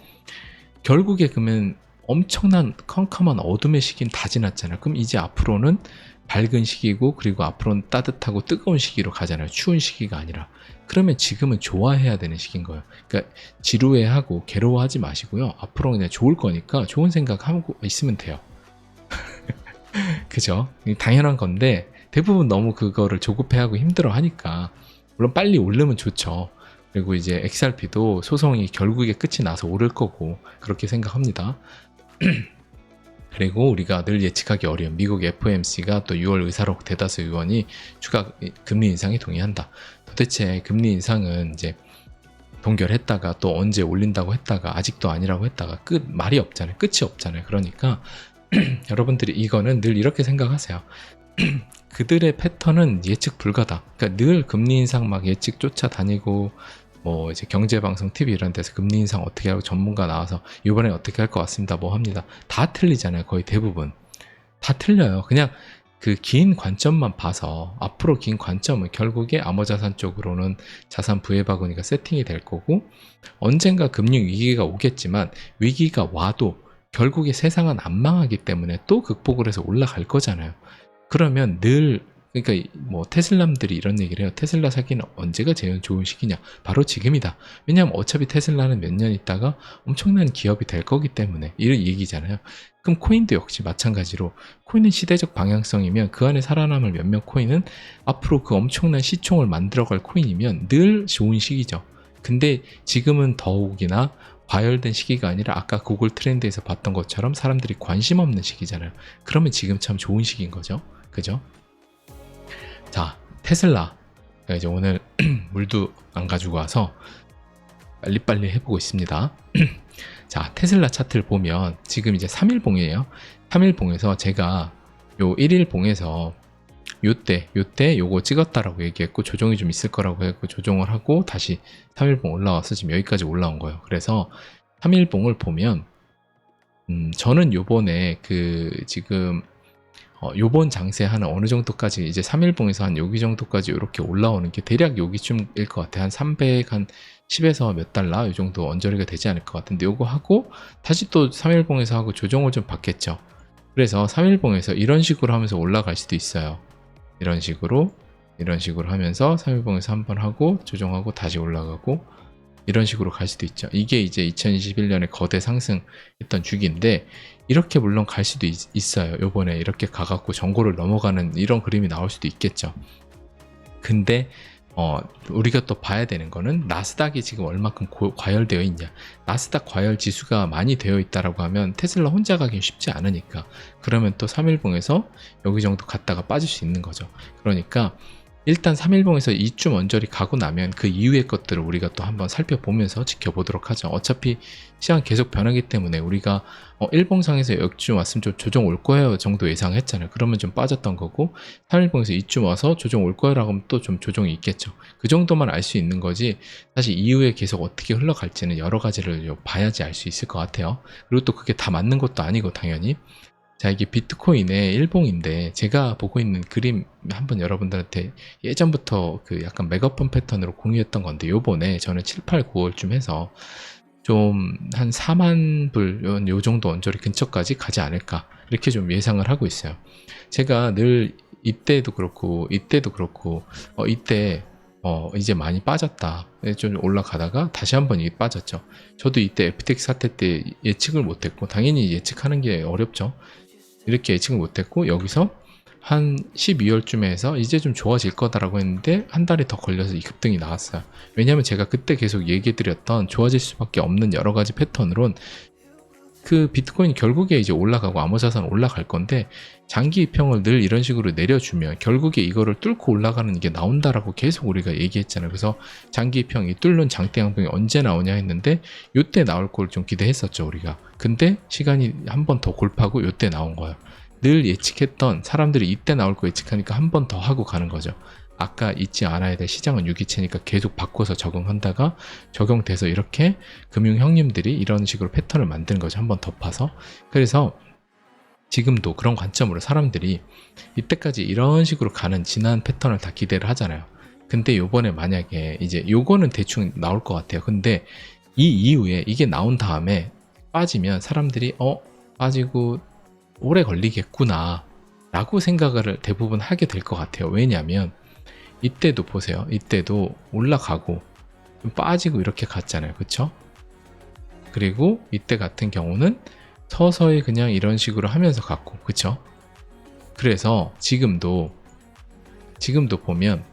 결국에 그러면 엄청난 컴컴한 어둠의 시기는 다 지났잖아요. 그럼 이제 앞으로는 밝은 시기고, 그리고 앞으로는 따뜻하고 뜨거운 시기로 가잖아요. 추운 시기가 아니라. 그러면 지금은 좋아해야 되는 시기인 거예요. 그러니까 지루해하고 괴로워하지 마시고요. 앞으로 그냥 좋을 거니까 좋은 생각하고 있으면 돼요. 그죠? 당연한 건데 대부분 너무 그거를 조급해하고 힘들어하니까, 물론 빨리 오르면 좋죠. 그리고 이제 XRP도 소송이 결국에 끝이 나서 오를 거고 그렇게 생각합니다. 그리고 우리가 늘 예측하기 어려운 미국 FOMC가 또 6월 의사록 대다수 의원이 추가 금리 인상에 동의한다. 도대체 금리 인상은 이제 동결했다가 또 언제 올린다고 했다가 아직도 아니라고 했다가 말이 없잖아요. 끝이 없잖아요. 그러니까 여러분들이 이거는 늘 이렇게 생각하세요. 그들의 패턴은 예측 불가다. 그러니까 늘 금리 인상 막 예측 쫓아다니고, 뭐 이제 경제방송 TV 이런 데서 금리 인상 어떻게 하고 전문가 나와서 이번에 어떻게 할 것 같습니다 뭐 합니다. 다 틀리잖아요. 거의 대부분 다 틀려요. 그냥 그 긴 관점만 봐서, 앞으로 긴 관점은 결국에 암호자산 쪽으로는 자산 부해바구니가 세팅이 될 거고, 언젠가 금융 위기가 오겠지만 위기가 와도 결국에 세상은 안 망하기 때문에 또 극복을 해서 올라갈 거잖아요. 그러면 늘, 그러니까 뭐 테슬라들이 이런 얘기를 해요. 테슬라 사기는 언제가 제일 좋은 시기냐? 바로 지금이다. 왜냐하면 어차피 테슬라는 몇 년 있다가 엄청난 기업이 될 거기 때문에, 이런 얘기잖아요. 그럼 코인도 역시 마찬가지로, 코인은 시대적 방향성이면 그 안에 살아남을 몇몇 코인은 앞으로 그 엄청난 시총을 만들어갈 코인이면 늘 좋은 시기죠. 근데 지금은 더욱이나 과열된 시기가 아니라 아까 구글 트렌드에서 봤던 것처럼 사람들이 관심 없는 시기잖아요. 그러면 지금 참 좋은 시기인 거죠. 그죠? 자, 테슬라. 이제 오늘 물도 안 가지고 와서 빨리빨리 해보고 있습니다. 자, 테슬라 차트를 보면 지금 이제 3일봉이에요. 3일봉에서 제가 요 1일봉에서 요때 요거 찍었다라고 얘기했고, 조정이 좀 있을 거라고 했고, 조정을 하고 다시 3일봉 올라와서 지금 여기까지 올라온 거예요. 그래서 3일봉을 보면 저는 요번에 지금 요번 장세 하는 어느 정도까지, 이제 3일봉에서 한 여기 정도까지 이렇게 올라오는 게 대략 여기쯤일 것 같아요. 한 310에서 몇 달러 이 정도 언저리가 되지 않을 것 같은데, 요거 하고 다시 또 3일봉에서 하고 조정을 좀 받겠죠. 그래서 3일봉에서 이런 식으로 하면서 올라갈 수도 있어요. 이런 식으로 하면서 3일봉에서 한번 하고 조정하고 다시 올라가고, 이런 식으로 갈 수도 있죠. 이게 이제 2021년에 거대 상승했던 주기인데, 이렇게 물론 갈 수도 있어요. 요번에 이렇게 가갖고 전고를 넘어가는 이런 그림이 나올 수도 있겠죠. 근데 우리가 또 봐야 되는 거는 나스닥이 지금 얼마큼 과열되어 있냐. 나스닥 과열 지수가 많이 되어 있다라고 하면 테슬라 혼자 가긴 쉽지 않으니까, 그러면 또 3일봉에서 여기 정도 갔다가 빠질 수 있는 거죠. 그러니까 일단 3일봉에서 이쯤 언저리 가고 나면 그 이후의 것들을 우리가 또 한번 살펴보면서 지켜보도록 하죠. 어차피 시장 계속 변하기 때문에 우리가 일봉상에서 여기쯤 왔으면 좀 조정 올 거예요 정도 예상했잖아요. 그러면 좀 빠졌던 거고 3일봉에서 이쯤 와서 조정 올 거라고 하면 또 좀 조정이 있겠죠. 그 정도만 알 수 있는 거지 사실 이후에 계속 어떻게 흘러갈지는 여러 가지를 봐야지 알 수 있을 것 같아요. 그리고 또 그게 다 맞는 것도 아니고 당연히. 자, 이게 비트코인의 일봉인데 제가 보고 있는 그림 한번 여러분들한테 예전부터 그 약간 메가폰 패턴으로 공유했던 건데 요번에 저는 7, 8, 9월쯤 해서 좀 한 4만 불 요 정도 언저리 근처까지 가지 않을까 이렇게 좀 예상을 하고 있어요. 제가 늘 이때도 그렇고 이때 이제 많이 빠졌다 좀 올라가다가 다시 한번 이게 빠졌죠. 저도 이때 FTX 사태 때 예측을 못했고 당연히 예측하는 게 어렵죠. 이렇게 예측을 못했고 여기서 한 12월쯤에 해서 이제 좀 좋아질 거다라고 했는데 한 달이 더 걸려서 이 급등이 나왔어요. 왜냐하면 제가 그때 계속 얘기해드렸던 좋아질 수밖에 없는 여러 가지 패턴으론 그 비트코인이 결국에 이제 올라가고 암호자산 올라갈 건데 장기 이평을 늘 이런 식으로 내려주면 결국에 이거를 뚫고 올라가는 게 나온다라고 계속 우리가 얘기했잖아요. 그래서 장기 이평이 뚫는 장대 양봉이 언제 나오냐 했는데 요때 나올 걸 좀 기대했었죠 우리가. 근데 시간이 한 번 더 골파고 요때 나온 거예요. 늘 예측했던 사람들이 이때 나올 거 예측하니까 한 번 더 하고 가는 거죠. 아까 잊지 않아야 될 시장은 유기체니까 계속 바꿔서 적응한다가 적용돼서 이렇게 금융 형님들이 이런 식으로 패턴을 만드는 거죠. 한번 덮어서. 그래서 지금도 그런 관점으로 사람들이 이때까지 이런 식으로 가는 지난 패턴을 다 기대를 하잖아요. 근데 요번에 만약에 이제 요거는 대충 나올 것 같아요. 근데 이 이후에 이게 나온 다음에 빠지면 사람들이 빠지고 오래 걸리겠구나 라고 생각을 대부분 하게 될 것 같아요. 왜냐하면 이때도 보세요. 이때도 올라가고 좀 빠지고 이렇게 갔잖아요. 그쵸? 그리고 이때 같은 경우는 서서히 그냥 이런 식으로 하면서 갔고 그쵸? 그래서 지금도 보면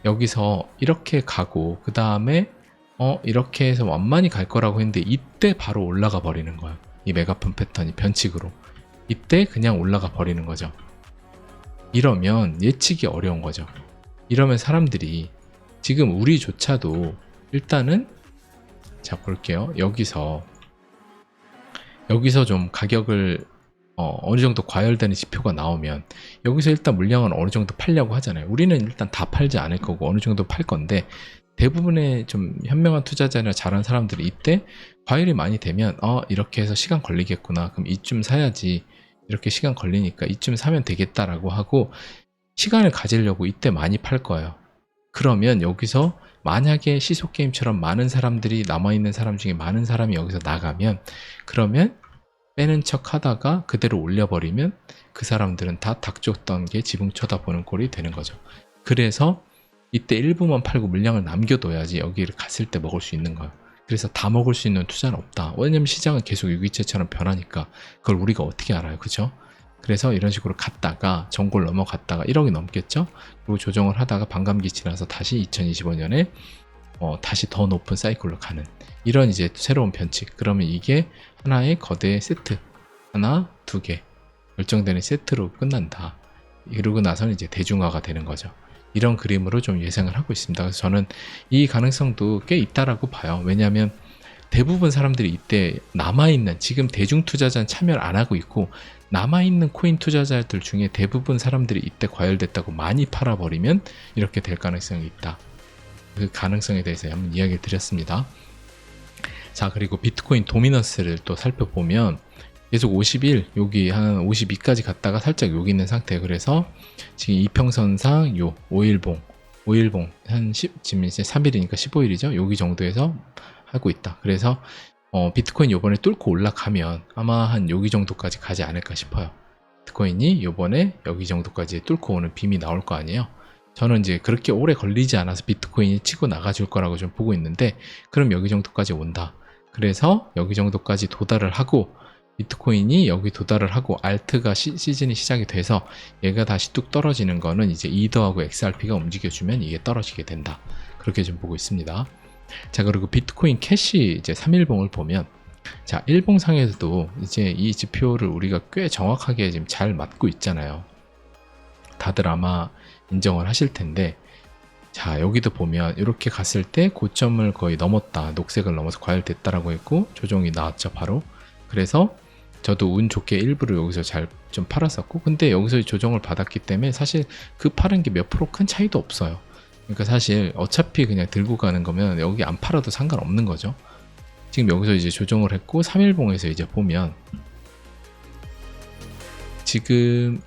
여기서 이렇게 가고 그 다음에 이렇게 해서 완만히 갈 거라고 했는데 이때 바로 올라가 버리는 거예요. 이 메가폰 패턴이 변칙으로 이때 그냥 올라가 버리는 거죠. 이러면 예측이 어려운 거죠. 이러면 사람들이 지금 우리조차도 일단은 자 볼게요. 여기서 좀 가격을 어느 정도 과열되는 지표가 나오면 여기서 일단 물량은 어느 정도 팔려고 하잖아요. 우리는 일단 다 팔지 않을 거고 어느 정도 팔 건데 대부분의 좀 현명한 투자자나 잘한 사람들이 이때 과열이 많이 되면 이렇게 해서 시간 걸리겠구나. 그럼 이쯤 사야지. 이렇게 시간 걸리니까 이쯤 사면 되겠다라고 하고 시간을 가지려고 이때 많이 팔 거예요. 그러면 여기서 만약에 시소게임처럼 많은 사람들이 남아있는 사람 중에 많은 사람이 여기서 나가면 그러면 빼는 척 하다가 그대로 올려버리면 그 사람들은 다 닥쳤던 게 지붕 쳐다보는 꼴이 되는 거죠. 그래서 이때 일부만 팔고 물량을 남겨둬야지 여기를 갔을 때 먹을 수 있는 거예요. 그래서 다 먹을 수 있는 투자는 없다. 왜냐면 시장은 계속 유기체처럼 변하니까 그걸 우리가 어떻게 알아요. 그죠? 그래서 이런 식으로 갔다가 전고를 넘어갔다가 1억이 넘겠죠? 그리고 조정을 하다가 반감기 지나서 다시 2025년에 다시 더 높은 사이클로 가는 이런 이제 새로운 변칙. 그러면 이게 하나의 거대 세트 하나, 두 개 결정되는 세트로 끝난다. 이러고 나서는 이제 대중화가 되는 거죠. 이런 그림으로 좀 예상을 하고 있습니다. 그래서 저는 이 가능성도 꽤 있다라고 봐요. 왜냐하면 대부분 사람들이 이때 남아있는 지금 대중 투자자는 참여를 안 하고 있고 남아있는 코인 투자자들 중에 대부분 사람들이 이때 과열됐다고 많이 팔아버리면 이렇게 될 가능성이 있다. 그 가능성에 대해서 한번 이야기를 드렸습니다. 자, 그리고 비트코인 도미넌스를 또 살펴보면 계속 51, 여기 한 52까지 갔다가 살짝 여기 있는 상태. 그래서 지금 이평선상 요 5일봉 한 지금 이제 3일이니까 15일이죠. 여기 정도에서 하고 있다. 그래서 비트코인 요번에 뚫고 올라가면 아마 한 여기 정도까지 가지 않을까 싶어요. 비트코인이 요번에 여기 정도까지 뚫고 오는 빔이 나올 거 아니에요. 저는 이제 그렇게 오래 걸리지 않아서 비트코인이 치고 나가줄 거라고 좀 보고 있는데 그럼 여기 정도까지 온다. 그래서 여기 정도까지 도달을 하고 비트코인이 여기 도달을 하고 알트가 시즌이 시작이 돼서 얘가 다시 뚝 떨어지는 거는 이제 이더하고 XRP가 움직여주면 이게 떨어지게 된다. 그렇게 좀 보고 있습니다. 자, 그리고 비트코인 캐시 이제 3일봉을 보면 자, 일봉상에서도 이제 이 지표를 우리가 꽤 정확하게 지금 잘 맞고 있잖아요. 다들 아마 인정을 하실 텐데 자, 여기도 보면 이렇게 갔을 때 고점을 거의 넘었다, 녹색을 넘어서 과열됐다라고 했고 조정이 나왔죠 바로. 그래서 저도 운 좋게 일부러 여기서 잘 좀 팔았었고, 근데 여기서 조정을 받았기 때문에 사실 그 파는 게 몇 프로 큰 차이도 없어요. 그러니까 사실 어차피 그냥 들고 가는 거면 여기 안 팔아도 상관없는 거죠. 지금 여기서 이제 조정을 했고 3일봉에서 이제 보면 지금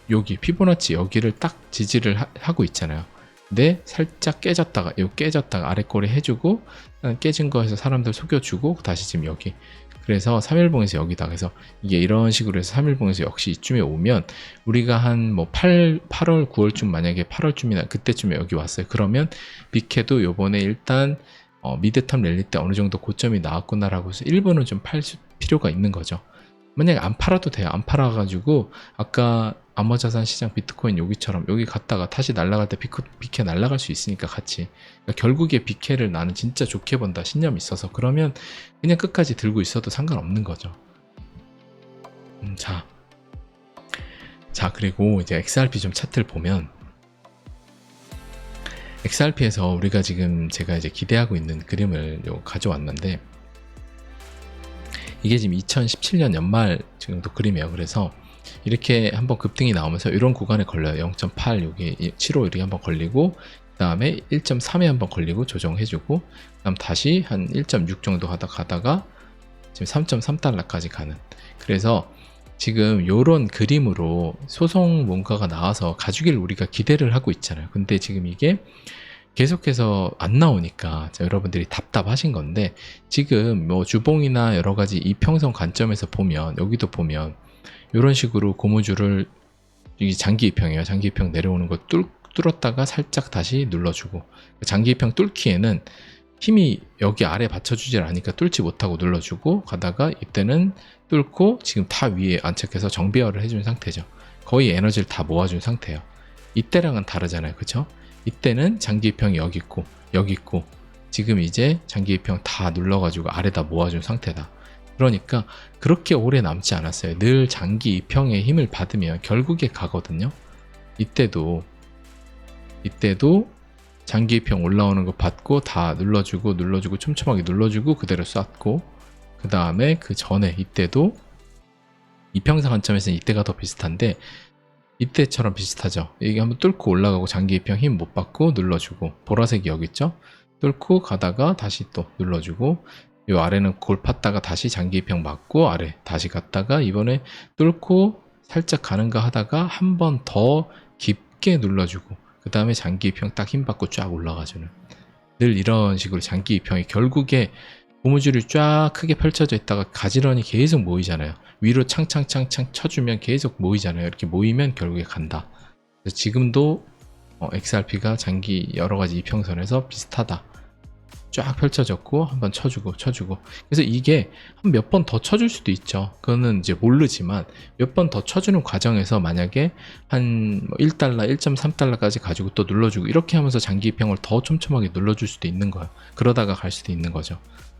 여기 피보나치 여기를 딱 지지를 하고 있잖아요. 근데 살짝 깨졌다가 요 깨졌다가 아래 꼬리 해주고 깨진 거에서 사람들 속여주고 다시 지금 여기, 그래서 3일봉에서 여기다, 그래서 이게 이런 식으로 해서 3일봉에서 역시 이쯤에 오면 우리가 한 뭐 8월 9월쯤, 만약에 8월쯤이나 그때쯤에 여기 왔어요. 그러면 빅해도 요번에 일단 미드텀 랠리 때 어느 정도 고점이 나왔구나라고 해서 일부는 좀 팔 필요가 있는 거죠. 만약에 안 팔아도 돼요. 안 팔아가지고 아까 암호자산 시장 비트코인 여기처럼 여기 갔다가 다시 날아갈 때 빅해 날아갈 수 있으니까 같이. 그러니까 결국에 빅해를 나는 진짜 좋게 본다, 신념이 있어서, 그러면 그냥 끝까지 들고 있어도 상관없는 거죠. 자, 그리고 이제 XRP 좀 차트를 보면 XRP에서 우리가 지금 제가 이제 기대하고 있는 그림을 가져왔는데, 이게 지금 2017년 연말 지금도 그림이에요. 그래서 이렇게 한번 급등이 나오면서 이런 구간에 걸려요. 0.8 여기 75 이렇게 한번 걸리고, 그 다음에 1.3에 한번 걸리고 조정해주고, 그 다음 다시 한 1.6 정도 가다가 지금 3.3달러까지 가는. 그래서 지금 요런 그림으로 소송 뭔가가 나와서 가주길 우리가 기대를 하고 있잖아요. 근데 지금 이게 계속해서 안 나오니까 여러분들이 답답하신 건데, 지금 뭐 주봉이나 여러 가지 이평선 관점에서 보면 여기도 보면 이런 식으로 고무줄을, 이게 장기 이평이에요. 장기 이평 내려오는 거 뚫었다가 살짝 다시 눌러주고, 장기 이평 뚫기에는 힘이 여기 아래 받쳐주질 않으니까 뚫지 못하고 눌러주고 가다가 이때는 뚫고 지금 타 위에 안착해서 정비열을 해준 상태죠. 거의 에너지를 다 모아준 상태예요. 이때랑은 다르잖아요, 그쵸? 이때는 장기 이평이 여기 있고 지금 이제 장기 이평 다 눌러가지고 아래다 모아준 상태다. 그러니까 그렇게 오래 남지 않았어요. 늘 장기 이평의 힘을 받으면 결국에 가거든요. 이때도 장기 이평 올라오는 거 받고 다 눌러주고 촘촘하게 눌러주고 그대로 쐈고, 그 다음에 그 전에 이때도 이평선 관점에서는 이때가 더 비슷한데 이때처럼 비슷하죠. 이게 한번 뚫고 올라가고 장기 이평 힘 못 받고 눌러주고, 보라색이 여기 있죠. 뚫고 가다가 다시 또 눌러주고, 이 아래는 골 팠다가 다시 장기 이평 맞고 아래 다시 갔다가 이번에 뚫고 살짝 가는가 하다가 한 번 더 깊게 눌러주고, 그 다음에 장기 이평 딱 힘 받고 쫙 올라가주는, 늘 이런 식으로 장기 이평이 결국에 고무줄이 쫙 크게 펼쳐져 있다가 가지런히 계속 모이잖아요. 위로 창창 쳐주면 계속 모이잖아요. 이렇게 모이면 결국에 간다. 그래서 지금도 XRP가 장기 여러가지 이평선에서 비슷하다. 쫙 펼쳐졌고 한번 쳐주고 그래서 이게 한 몇 번 더 쳐줄 수도 있죠. 그거는 이제 모르지만 몇 번 더 쳐주는 과정에서 만약에 한 1달러 1.3달러까지 가지고 또 눌러주고 이렇게 하면서 장기 이평을 더 촘촘하게 눌러줄 수도 있는 거예요. 그러다가 갈 수도 있는 거죠.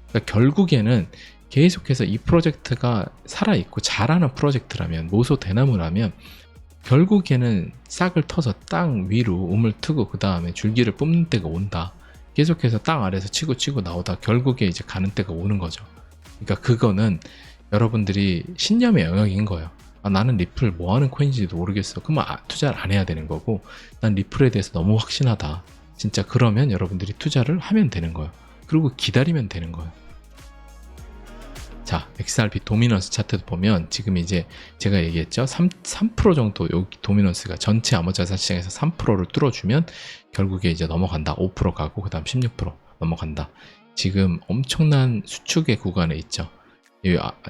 그러니까 결국에는 계속해서 이 프로젝트가 살아있고 잘하는 프로젝트라면, 모소 대나무라면 결국에는 싹을 터서 땅 위로 우물 트고 그 다음에 줄기를 뽑는 때가 온다. 계속해서 땅 아래에서 치고 나오다 결국에 이제 가는 때가 오는 거죠. 그러니까 그거는 여러분들이 신념의 영역인 거예요. 아, 나는 리플 뭐 하는 코인인지도 모르겠어. 그러면 투자를 안 해야 되는 거고, 난 리플에 대해서 너무 확신하다. 진짜 그러면 여러분들이 투자를 하면 되는 거예요. 그리고 기다리면 되는 거예요. 자, XRP 도미넌스 차트도 보면 지금 이제 제가 얘기했죠. 3% 정도 여기 도미넌스가 전체 암호자산 시장에서 3%를 뚫어주면 결국에 이제 넘어간다. 5% 가고 그 다음 16% 넘어간다. 지금 엄청난 수축의 구간에 있죠.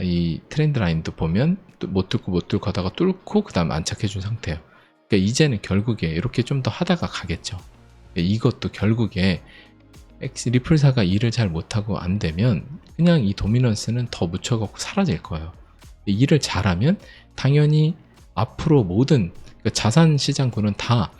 이 트렌드 라인도 보면 못 뚫고 하다가 뚫고 그 다음 안착해준 상태예요. 그러니까 이제는 결국에 이렇게 좀 더 하다가 가겠죠. 그러니까 이것도 결국에 리플사가 일을 잘 못하고 안 되면 그냥 이 도미넌스는 더 묻혀갖고 사라질 거예요. 일을 잘하면 당연히 앞으로 모든 자산 시장군은 다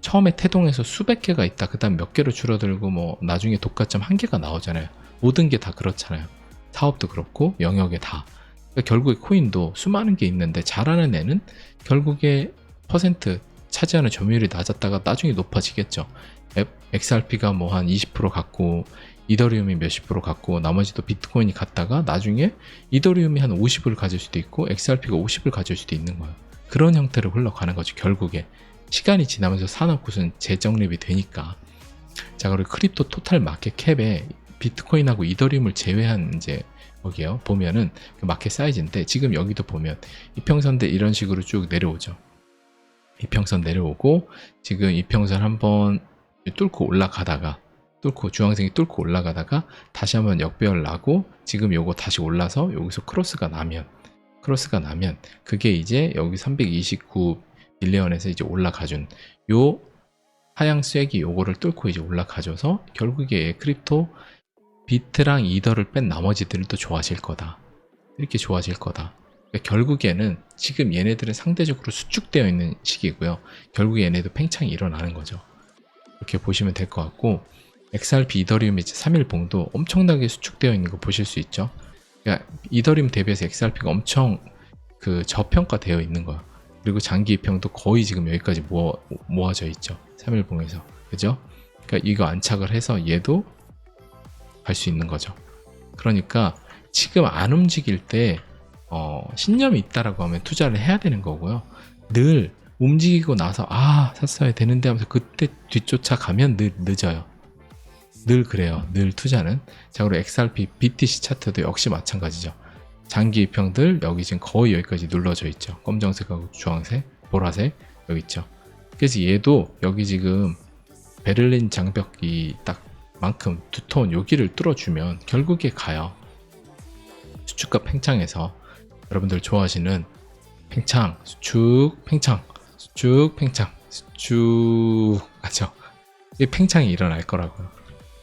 처음에 태동에서 수백 개가 있다. 그 다음 몇 개로 줄어들고 뭐 나중에 독과점 한 개가 나오잖아요. 모든 게 다 그렇잖아요. 사업도 그렇고 영역에 다. 그러니까 결국에 코인도 수많은 게 있는데 잘하는 애는 결국에 퍼센트 차지하는 점유율이 낮았다가 나중에 높아지겠죠. XRP가 뭐 한 20% 갖고 이더리움이 몇십 프로 갖고 나머지도 비트코인이 갖다가 나중에 이더리움이 한 50을 가질 수도 있고 XRP가 50을 가질 수도 있는 거예요. 그런 형태로 흘러가는 거죠. 결국에 시간이 지나면서 산업구조는 재정립이 되니까. 자, 그리고 크립토 토탈 마켓 캡에 비트코인하고 이더리움을 제외한 이제 거기요 보면은 그 마켓 사이즈인데, 지금 여기도 보면 이평선대 이런 식으로 쭉 내려오죠. 이평선 내려오고 지금 이평선 한번 뚫고 올라가다가 주황색이 뚫고 올라가다가 다시 한번 역배열 나고 지금 요거 다시 올라서 여기서 크로스가 나면 그게 이제 여기 329 빌리언에서 이제 올라가준 요 하향 쐐기 요거를 뚫고 이제 올라가줘서 결국에 크립토 비트랑 이더를 뺀 나머지들은 또 좋아질 거다. 이렇게 좋아질 거다. 그러니까 결국에는 지금 얘네들은 상대적으로 수축되어 있는 시기고요. 결국 얘네도 팽창이 일어나는 거죠. 이렇게 보시면 될 것 같고, XRP 이더리움 이제 3일 봉도 엄청나게 수축되어 있는 거 보실 수 있죠. 그러니까 이더리움 대비해서 XRP가 엄청 그 저평가되어 있는 거예요. 그리고 장기 이평도 거의 지금 여기까지 모아져 있죠. 3일 봉에서. 그죠? 그러니까 이거 안착을 해서 얘도 갈 수 있는 거죠. 그러니까 지금 안 움직일 때 신념이 있다라고 하면 투자를 해야 되는 거고요. 늘 움직이고 나서 샀어야 되는데 하면서 그때 뒤쫓아가면 늘 늦어요. 늘 그래요. 늘 투자는. 자, 그리고 XRP BTC 차트도 역시 마찬가지죠. 장기 이평들 여기 지금 거의 여기까지 눌러져 있죠. 검정색하고 주황색, 보라색 여기 있죠. 그래서 얘도 여기 지금 베를린 장벽이 딱 만큼 두터운 여기를 뚫어주면 결국에 가요. 수축과 팽창에서 여러분들 좋아하시는 팽창, 수축, 팽창, 수축, 팽창, 수축 하죠. 이 팽창이 일어날 거라고요.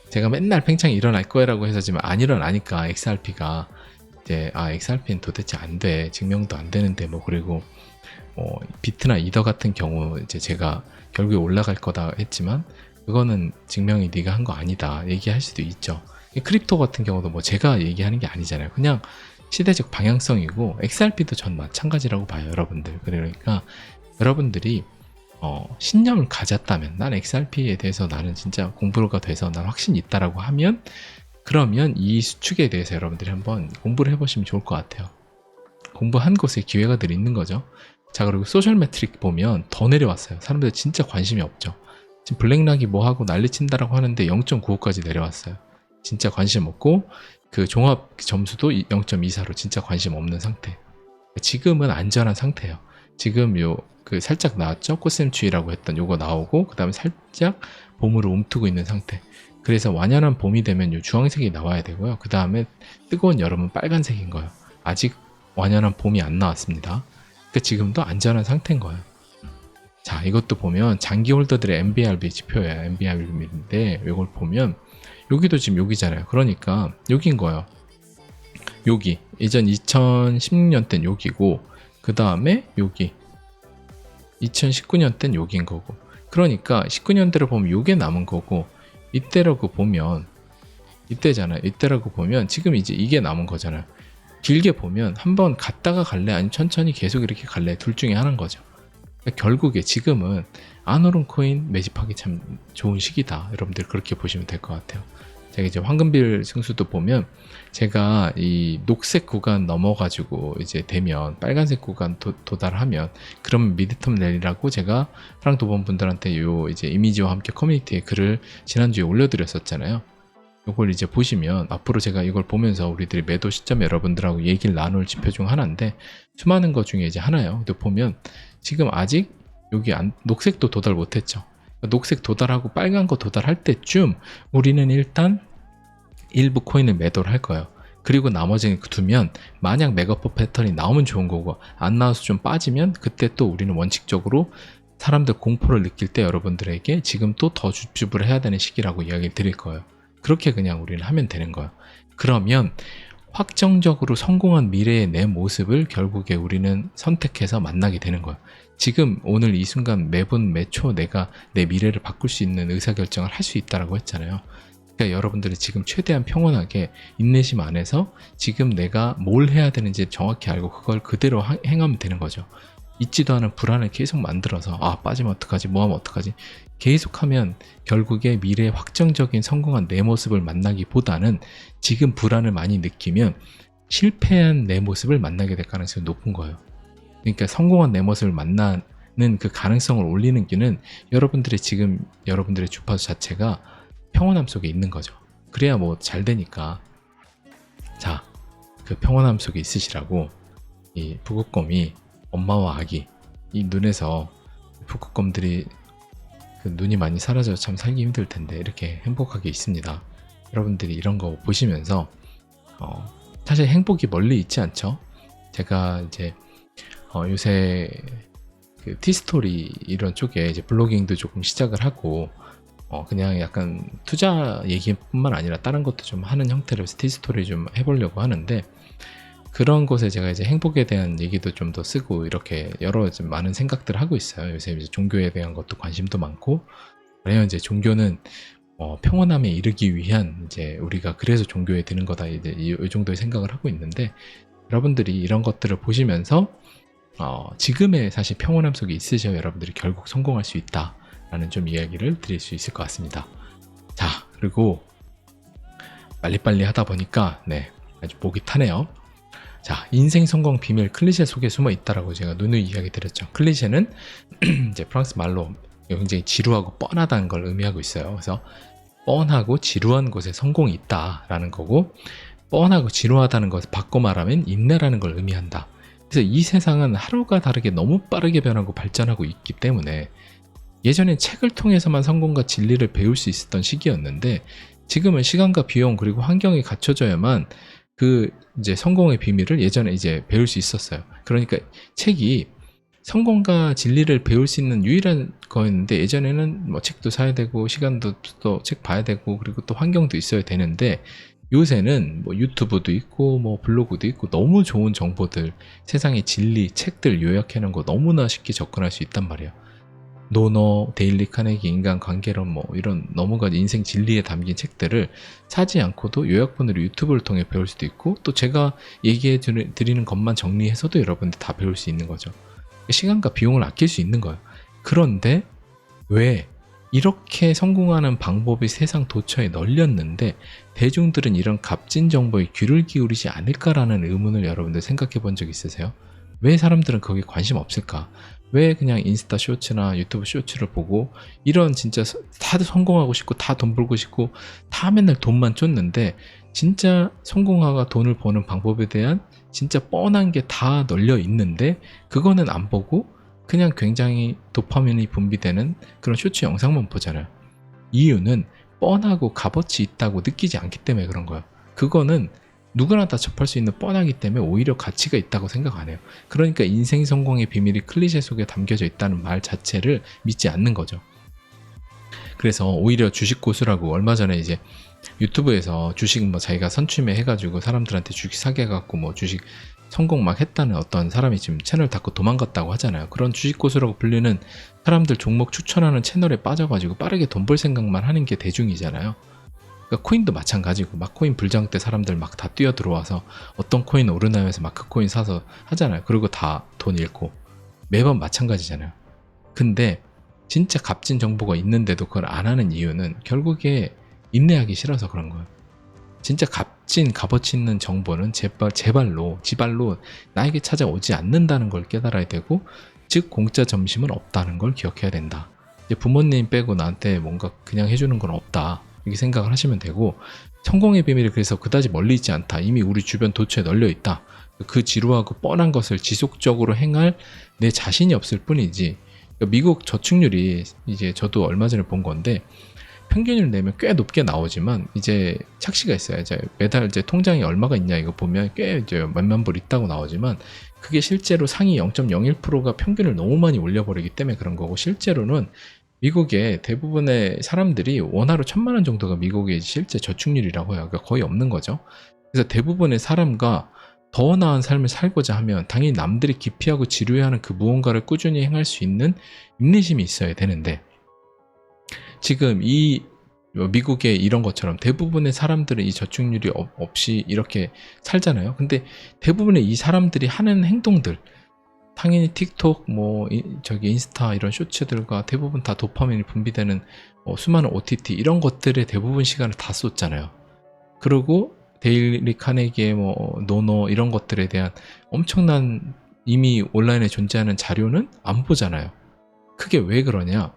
제가 맨날 팽창이 일어날 거라고 해서 지금 안 일어나니까 XRP가 이제 XRP는 도대체 안 돼, 증명도 안 되는데 뭐, 그리고 비트나 이더 같은 경우 이제 제가 결국에 올라갈 거다 했지만 그거는 증명이 네가 한 거 아니다 얘기할 수도 있죠. 크립토 같은 경우도 뭐 제가 얘기하는 게 아니잖아요. 그냥 시대적 방향성이고 XRP도 전 마찬가지라고 봐요, 여러분들. 그러니까 여러분들이 신념을 가졌다면, 난 XRP에 대해서 나는 진짜 공부가 돼서 난 확신이 있다라고 하면, 그러면 이 수축에 대해서 여러분들이 한번 공부를 해보시면 좋을 것 같아요. 공부한 곳에 기회가 늘 있는 거죠. 자, 그리고 소셜 매트릭 보면 더 내려왔어요. 사람들 진짜 관심이 없죠. 지금 블랙락이 뭐 하고 난리 친다라고 하는데 0.95까지 내려왔어요. 진짜 관심 없고, 그 종합 점수도 0.24로 진짜 관심 없는 상태. 지금은 안전한 상태예요. 지금 그 살짝 나왔죠? 꽃샘추위라고 했던 요거 나오고, 그 다음에 살짝 봄으로 움트고 있는 상태. 그래서 완연한 봄이 되면 요 주황색이 나와야 되고요. 그 다음에 뜨거운 여름은 빨간색인 거예요. 아직 완연한 봄이 안 나왔습니다. 그러니까 지금도 안전한 상태인 거예요. 자, 이것도 보면 장기 홀더들의 MBRB 지표예요. MBRB인데 이걸 보면 여기도 지금 여기잖아요. 그러니까 여기인 거예요. 여기 이전 2016년 땐 여기고, 그 다음에 여기 2019년 땐 여기인 거고, 그러니까 19년대로 보면 요게 남은 거고, 이때라고 보면 이때잖아요. 이때라고 보면 지금 이제 이게 남은 거잖아요. 길게 보면 한번 갔다가 갈래, 아니면 천천히 계속 이렇게 갈래, 둘 중에 하나인 거죠. 그러니까 결국에 지금은 안 오른 코인 매집하기 참 좋은 시기다. 여러분들 그렇게 보시면 될 것 같아요. 제가 이제 황금빌 승수도 보면 제가 이 녹색 구간 넘어가지고 이제 되면 빨간색 구간 도달하면, 그러면 미드텀 랠리라고 제가 프랑크 도번 분들한테 요 이제 이미지와 함께 커뮤니티에 글을 지난주에 올려드렸었잖아요. 요걸 이제 보시면 앞으로 제가 이걸 보면서 우리들이 매도 시점 여러분들하고 얘기를 나눌 지표 중 하나인데, 수많은 것 중에 이제 하나예요. 근데 보면 지금 아직 여기 녹색도 도달 못했죠. 녹색 도달하고 빨간 거 도달할 때쯤 우리는 일단 일부 코인을 매도를 할 거예요. 그리고 나머지는 두면, 만약 메가퍼 패턴이 나오면 좋은 거고, 안 나와서 좀 빠지면 그때 또 우리는 원칙적으로 사람들 공포를 느낄 때 여러분들에게 지금 또 더 주집을 해야 되는 시기라고 이야기를 드릴 거예요. 그렇게 그냥 우리는 하면 되는 거예요. 그러면 확정적으로 성공한 미래의 내 모습을 결국에 우리는 선택해서 만나게 되는 거예요. 지금 오늘 이 순간 매분 매초 내가 내 미래를 바꿀 수 있는 의사결정을 할 수 있다고 했잖아요. 그러니까 여러분들이 지금 최대한 평온하게 인내심 안에서 지금 내가 뭘 해야 되는지 정확히 알고 그걸 그대로 행하면 되는 거죠. 있지도 않은 불안을 계속 만들어서 아 빠지면 어떡하지 뭐 하면 어떡하지 계속하면 결국에 미래에 확정적인 성공한 내 모습을 만나기보다는 지금 불안을 많이 느끼면 실패한 내 모습을 만나게 될 가능성이 높은 거예요. 그러니까 성공한 내 모습을 만나는 그 가능성을 올리는 길은 여러분들의 지금 여러분들의 주파수 자체가 평온함 속에 있는 거죠. 그래야 뭐 잘 되니까. 자, 그 평온함 속에 있으시라고 이 북극곰이 엄마와 아기 이 눈에서 북극곰들이 그 눈이 많이 사라져서 참 살기 힘들 텐데 이렇게 행복하게 있습니다. 여러분들이 이런 거 보시면서 사실 행복이 멀리 있지 않죠? 제가 이제 요새 그 티스토리 이런 쪽에 이제 블로깅도 조금 시작을 하고 그냥 약간 투자 얘기뿐만 아니라 다른 것도 좀 하는 형태로 티스토리 좀 해보려고 하는데 그런 곳에 제가 이제 행복에 대한 얘기도 좀 더 쓰고 이렇게 여러 좀 많은 생각들을 하고 있어요. 요새 이제 종교에 대한 것도 관심도 많고 왜냐면 이제 종교는 평온함에 이르기 위한 이제 우리가 그래서 종교에 드는 거다 이제 이 정도의 생각을 하고 있는데 여러분들이 이런 것들을 보시면서 지금의 사실 평온함 속에 있으셔야 여러분들이 결국 성공할 수 있다라는 좀 이야기를 드릴 수 있을 것 같습니다. 자, 그리고 빨리빨리 하다 보니까 네, 아주 목이 타네요. 자, 인생 성공 비밀 클리셰 속에 숨어 있다라고 제가 누누이 이야기 드렸죠. 클리셰는 이제 프랑스 말로 굉장히 지루하고 뻔하다는 걸 의미하고 있어요. 그래서 뻔하고 지루한 곳에 성공이 있다라는 거고 뻔하고 지루하다는 것을 바꿔 말하면 인내라는 걸 의미한다. 그래서 이 세상은 하루가 다르게 너무 빠르게 변하고 발전하고 있기 때문에 예전엔 책을 통해서만 성공과 진리를 배울 수 있었던 시기였는데 지금은 시간과 비용 그리고 환경이 갖춰져야만 그 이제 성공의 비밀을 예전에 이제 배울 수 있었어요. 그러니까 책이 성공과 진리를 배울 수 있는 유일한 거였는데 예전에는 뭐 책도 사야 되고 시간도 또 책 봐야 되고 그리고 또 환경도 있어야 되는데 요새는 뭐 유튜브도 있고 뭐 블로그도 있고 너무 좋은 정보들 세상의 진리 책들 요약해 놓은 거 너무나 쉽게 접근할 수 있단 말이에요. 노너, 데일리 카네기, 인간관계론 뭐 이런 너무가 인생 진리에 담긴 책들을 사지 않고도 요약본으로 유튜브를 통해 배울 수도 있고 또 제가 얘기해 드리는 것만 정리해서도 여러분들 다 배울 수 있는 거죠. 시간과 비용을 아낄 수 있는 거예요. 그런데 왜 이렇게 성공하는 방법이 세상 도처에 널렸는데 대중들은 이런 값진 정보에 귀를 기울이지 않을까라는 의문을 여러분들 생각해 본 적 있으세요? 왜 사람들은 거기에 관심 없을까? 왜 그냥 인스타 쇼츠나 유튜브 쇼츠를 보고 이런 진짜 다들 성공하고 싶고 다 돈 벌고 싶고 다 맨날 돈만 쫓는데 진짜 성공하고 돈을 버는 방법에 대한 진짜 뻔한 게 다 널려 있는데 그거는 안 보고 그냥 굉장히 도파민이 분비되는 그런 쇼츠 영상만 보잖아요. 이유는 뻔하고 값어치 있다고 느끼지 않기 때문에 그런 거예요. 그거는 누구나 다 접할 수 있는 뻔하기 때문에 오히려 가치가 있다고 생각 안 해요. 그러니까 인생 성공의 비밀이 클리셰 속에 담겨져 있다는 말 자체를 믿지 않는 거죠. 그래서 오히려 주식 고수라고 얼마 전에 이제 유튜브에서 주식 뭐 자기가 선취매 해가지고 사람들한테 주식 사게 해갖고 뭐 주식 성공 막 했다는 어떤 사람이 지금 채널 닫고 도망갔다고 하잖아요. 그런 주식 고수라고 불리는 사람들 종목 추천하는 채널에 빠져가지고 빠르게 돈 벌 생각만 하는 게 대중이잖아요. 그러니까 코인도 마찬가지고 막 코인 불장 때 사람들 막 다 뛰어 들어와서 어떤 코인 오르나 해서 막 그 코인 사서 하잖아요. 그리고 다 돈 잃고 매번 마찬가지잖아요. 근데 진짜 값진 정보가 있는데도 그걸 안 하는 이유는 결국에 인내하기 싫어서 그런 거예요. 진짜 값진 값어치 있는 정보는 지발로 나에게 찾아오지 않는다는 걸 깨달아야 되고 즉 공짜 점심은 없다는 걸 기억해야 된다. 이제 부모님 빼고 나한테 뭔가 그냥 해주는 건 없다. 이렇게 생각을 하시면 되고 성공의 비밀이 그래서 그다지 멀리 있지 않다. 이미 우리 주변 도처에 널려 있다. 그 지루하고 뻔한 것을 지속적으로 행할 내 자신이 없을 뿐이지. 그러니까 미국 저축률이 이제 저도 얼마 전에 본 건데 평균을 내면 꽤 높게 나오지만 이제 착시가 있어요. 이제 매달 이제 통장에 얼마가 있냐 이거 보면 꽤 이제 몇만 불 있다고 나오지만 그게 실제로 상위 0.01%가 평균을 너무 많이 올려버리기 때문에 그런 거고 실제로는 미국의 대부분의 사람들이 원화로 1,000만 원 정도가 미국의 실제 저축률이라고 해요. 그러니까 거의 없는 거죠. 그래서 대부분의 사람과 더 나은 삶을 살고자 하면 당연히 남들이 기피하고 지루해하는 그 무언가를 꾸준히 행할 수 있는 인내심이 있어야 되는데 지금 이 미국의 이런 것처럼 대부분의 사람들은 이 저축률이 없이 이렇게 살잖아요. 근데 대부분의 이 사람들이 하는 행동들 당연히 틱톡, 저기 인스타 이런 쇼츠들과 대부분 다 도파민이 분비되는 수많은 OTT 이런 것들에 대부분 시간을 다 쏟잖아요. 그리고 데일리 카네기의 노노 이런 것들에 대한 엄청난 이미 온라인에 존재하는 자료는 안 보잖아요. 그게 왜 그러냐?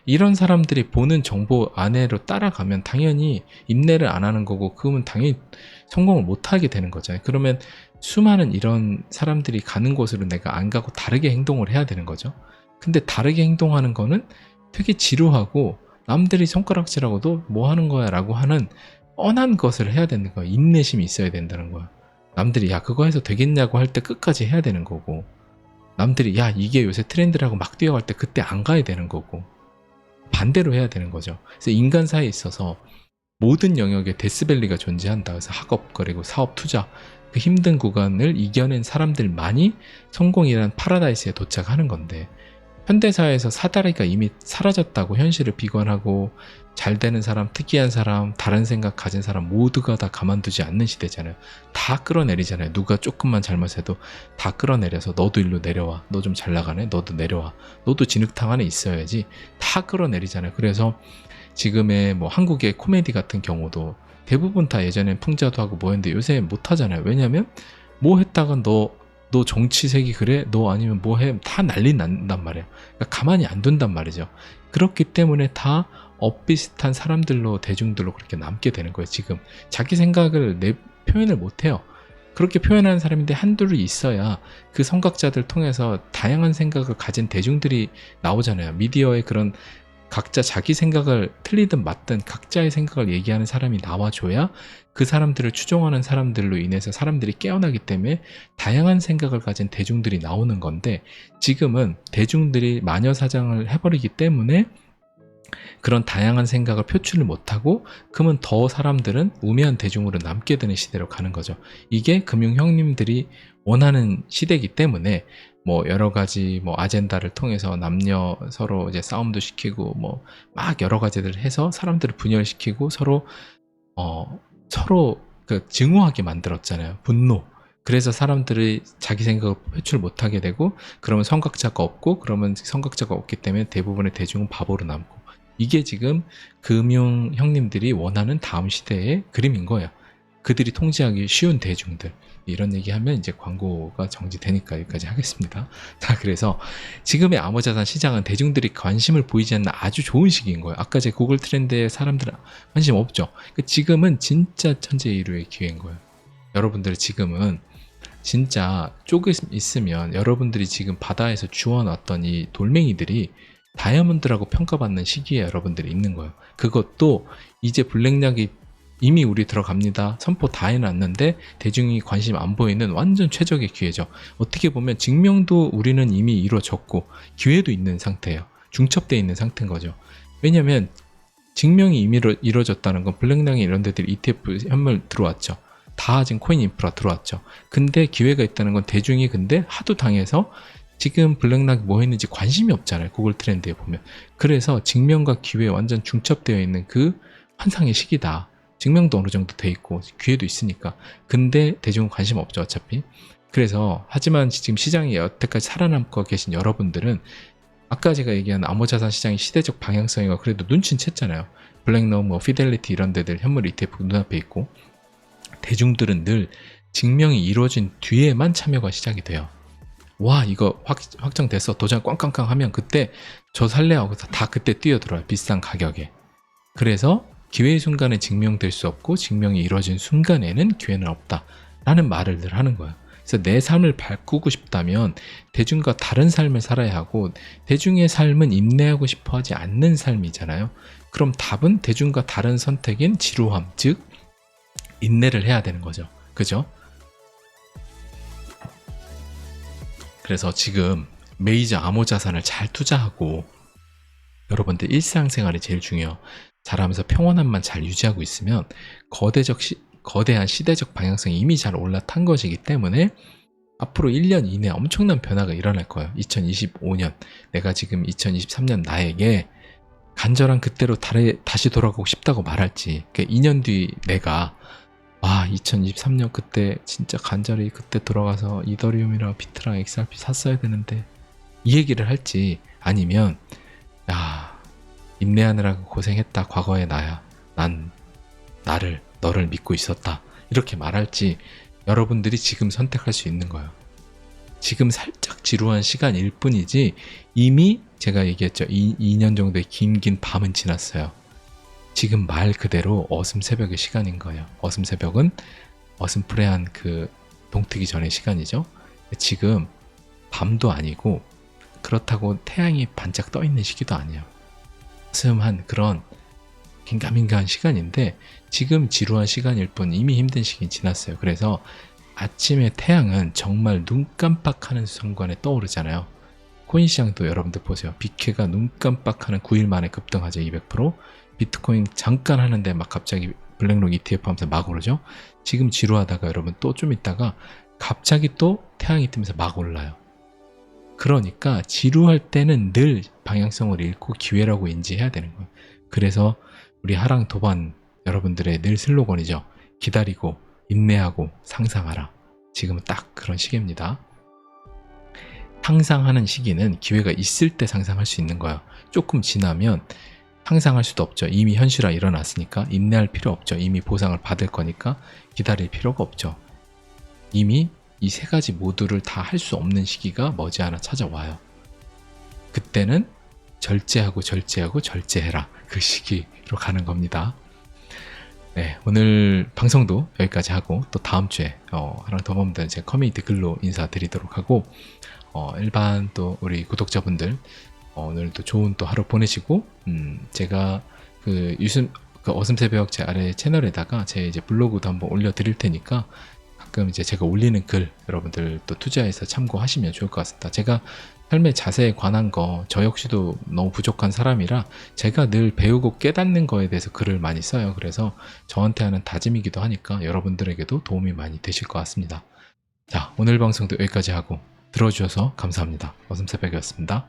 이런 사람들이 보는 정보 안에로 따라가면 당연히 인내를 안 하는 거고, 그러면 당연히 성공을 못 하게 되는 거잖아요. 그러면 수많은 이런 사람들이 가는 곳으로 내가 안 가고 다르게 행동을 해야 되는 거죠. 근데 다르게 행동하는 거는 되게 지루하고, 남들이 손가락질하고 너 뭐 하는 거야 라고 하는 뻔한 것을 해야 되는 거야. 인내심이 있어야 된다는 거야. 남들이 야 그거 해서 되겠냐고 할 때 끝까지 해야 되는 거고, 남들이 야 이게 요새 트렌드라고 막 뛰어갈 때 그때 안 가야 되는 거고, 반대로 해야 되는 거죠. 그래서 인간사에 있어서 모든 영역에 데스밸리가 존재한다. 그래서 학업 그리고 사업 투자 그 힘든 구간을 이겨낸 사람들만이 성공이라는 파라다이스에 도착하는 건데, 현대사회에서 사다리가 이미 사라졌다고 현실을 비관하고 잘 되는 사람, 특이한 사람, 다른 생각 가진 사람 모두가 다 가만두지 않는 시대잖아요. 다 끌어내리잖아요. 누가 조금만 잘못해도 다 끌어내려서 너도 일로 내려와. 너 좀 잘 나가네? 너도 내려와. 너도 진흙탕 안에 있어야지. 다 끌어내리잖아요. 그래서 지금의 한국의 코미디 같은 경우도 대부분 다 예전엔 풍자도 하고 뭐 했는데 요새 못 하잖아요. 왜냐면 뭐 했다가 너 정치색이 그래? 너 아니면 뭐 해? 다 난리 난단 말이야. 그러니까 가만히 안 둔단 말이죠. 그렇기 때문에 다 엇비슷한 사람들로, 대중들로 그렇게 남게 되는 거예요. 지금 자기 생각을 표현을 못 해요. 그렇게 표현하는 사람인데 한둘이 있어야 그 선각자들 통해서 다양한 생각을 가진 대중들이 나오잖아요. 미디어에 그런 각자 자기 생각을 틀리든 맞든 각자의 생각을 얘기하는 사람이 나와줘야 그 사람들을 추종하는 사람들로 인해서 사람들이 깨어나기 때문에 다양한 생각을 가진 대중들이 나오는 건데, 지금은 대중들이 마녀사장을 해버리기 때문에 그런 다양한 생각을 표출을 못하고, 그러면 더 사람들은 우매한 대중으로 남게 되는 시대로 가는 거죠. 이게 금융 형님들이 원하는 시대이기 때문에 여러 가지 아젠다를 통해서 남녀 서로 이제 싸움도 시키고 막 여러 가지들 해서 사람들을 분열시키고 서로 그 증오하게 만들었잖아요. 분노. 그래서 사람들이 자기 생각을 표출 못하게 되고, 그러면 선각자가 없고, 그러면 선각자가 없기 때문에 대부분의 대중은 바보로 남고, 이게 지금 금융 형님들이 원하는 다음 시대의 그림인 거예요. 그들이 통제하기 쉬운 대중들. 이런 얘기하면 이제 광고가 정지되니까 여기까지 하겠습니다. 자, 그래서 지금의 암호자산 시장은 대중들이 관심을 보이지 않는 아주 좋은 시기인 거예요. 아까 제 구글 트렌드에 사람들은 관심 없죠. 지금은 진짜 천재일우의 기회인 거예요. 여러분들 지금은 진짜 조금 있으면 여러분들이 지금 바다에서 주워놨던 이 돌멩이들이 다이아몬드라고 평가받는 시기에 여러분들이 있는 거예요. 그것도 이제 블랙락이 이미 우리 들어갑니다. 선포 다 해놨는데 대중이 관심 안 보이는 완전 최적의 기회죠. 어떻게 보면 증명도 우리는 이미 이루어졌고 기회도 있는 상태예요. 중첩되어 있는 상태인 거죠. 왜냐면 증명이 이미 이루어졌다는 건 블랙락이 이런 데들 ETF 현물 들어왔죠. 다 지금 코인 인프라 들어왔죠. 근데 기회가 있다는 건 대중이 근데 하도 당해서 지금 블랙락이 뭐 했는지 관심이 없잖아요. 구글 트렌드에 보면. 그래서 증명과 기회에 완전 중첩되어 있는 그 환상의 시기다. 증명도 어느 정도 돼 있고 기회도 있으니까. 근데 대중은 관심 없죠, 어차피. 그래서 하지만 지금 시장이 여태까지 살아남고 계신 여러분들은 아까 제가 얘기한 암호자산 시장의 시대적 방향성이가 그래도 눈치는 챘잖아요. 블랙락, 피델리티 이런 데들 현물 ETF 눈앞에 있고, 대중들은 늘 증명이 이루어진 뒤에만 참여가 시작이 돼요. 와, 이거 확정됐어, 도장 꽝꽝꽝 하면 그때 저 살래 하고 다 그때 뛰어들어요. 비싼 가격에. 그래서 기회의 순간에 증명될 수 없고 증명이 이루어진 순간에는 기회는 없다 라는 말을 늘 하는 거예요. 그래서 내 삶을 바꾸고 싶다면 대중과 다른 삶을 살아야 하고, 대중의 삶은 인내하고 싶어 하지 않는 삶이잖아요. 그럼 답은 대중과 다른 선택인 지루함, 즉 인내를 해야 되는 거죠. 그죠? 그래서 지금 메이저 암호자산을 잘 투자하고 여러분들 일상생활이 제일 중요해요. 잘하면서 평온함만 잘 유지하고 있으면 거대한 시대적 방향성이 이미 잘 올라탄 것이기 때문에 앞으로 1년 이내에 엄청난 변화가 일어날 거예요. 2025년 내가 지금 2023년 나에게 간절한 그때로 다시 돌아가고 싶다고 말할지, 2년 뒤 내가 와, 2023년 그때 진짜 간절히 그때 돌아가서 이더리움이랑 비트랑 XRP 샀어야 되는데 이 얘기를 할지, 아니면 야, 인내하느라고 고생했다 과거의 나야, 난 너를 믿고 있었다, 이렇게 말할지 여러분들이 지금 선택할 수 있는 거예요. 지금 살짝 지루한 시간일 뿐이지 이미 제가 얘기했죠. 2년 정도의 긴 밤은 지났어요. 지금 말 그대로 어슴 새벽의 시간인 거예요. 어슴 새벽은 어슴푸레한 그 동트기 전의 시간이죠. 지금 밤도 아니고 그렇다고 태양이 반짝 떠 있는 시기도 아니에요. 어슴한 그런 긴가민가한 시간인데 지금 지루한 시간일 뿐 이미 힘든 시기 지났어요. 그래서 아침에 태양은 정말 눈 깜빡하는 순간에 떠오르잖아요. 코인 시장도 여러분들 보세요. 비케가 눈 깜빡하는 9일 만에 급등하죠. 200%. 비트코인 잠깐 하는데 막 갑자기 블랙록 ETF 하면서 막 오르죠. 지금 지루하다가 여러분 또 좀 있다가 갑자기 또 태양이 뜨면서 막 올라요. 그러니까 지루할 때는 늘 방향성을 잃고 기회라고 인지해야 되는 거예요. 그래서 우리 하랑 도반 여러분들의 늘 슬로건이죠. 기다리고 인내하고 상상하라. 지금은 딱 그런 시기입니다. 상상하는 시기는 기회가 있을 때 상상할 수 있는 거예요. 조금 지나면 상상할 수도 없죠. 이미 현실화 일어났으니까 인내할 필요 없죠. 이미 보상을 받을 거니까 기다릴 필요가 없죠. 이미 이 세 가지 모두를 다 할 수 없는 시기가 머지않아 찾아와요. 그때는 절제하고 절제해라. 그 시기로 가는 겁니다. 네, 오늘 방송도 여기까지 하고 또 다음 주에 하랑 더 보면 제 커뮤니티 글로 인사드리도록 하고 일반 또 우리 구독자분들 오늘도 좋은 또 하루 보내시고 제가 그 어슴새벽 제 아래 채널에다가 제 이제 블로그도 한번 올려드릴 테니까 가끔 이제 제가 올리는 글 여러분들 또 투자해서 참고하시면 좋을 것 같습니다. 제가 삶의 자세에 관한 거 저 역시도 너무 부족한 사람이라 제가 늘 배우고 깨닫는 거에 대해서 글을 많이 써요. 그래서 저한테 하는 다짐이기도 하니까 여러분들에게도 도움이 많이 되실 것 같습니다. 자, 오늘 방송도 여기까지 하고 들어주셔서 감사합니다. 어슴새벽이었습니다.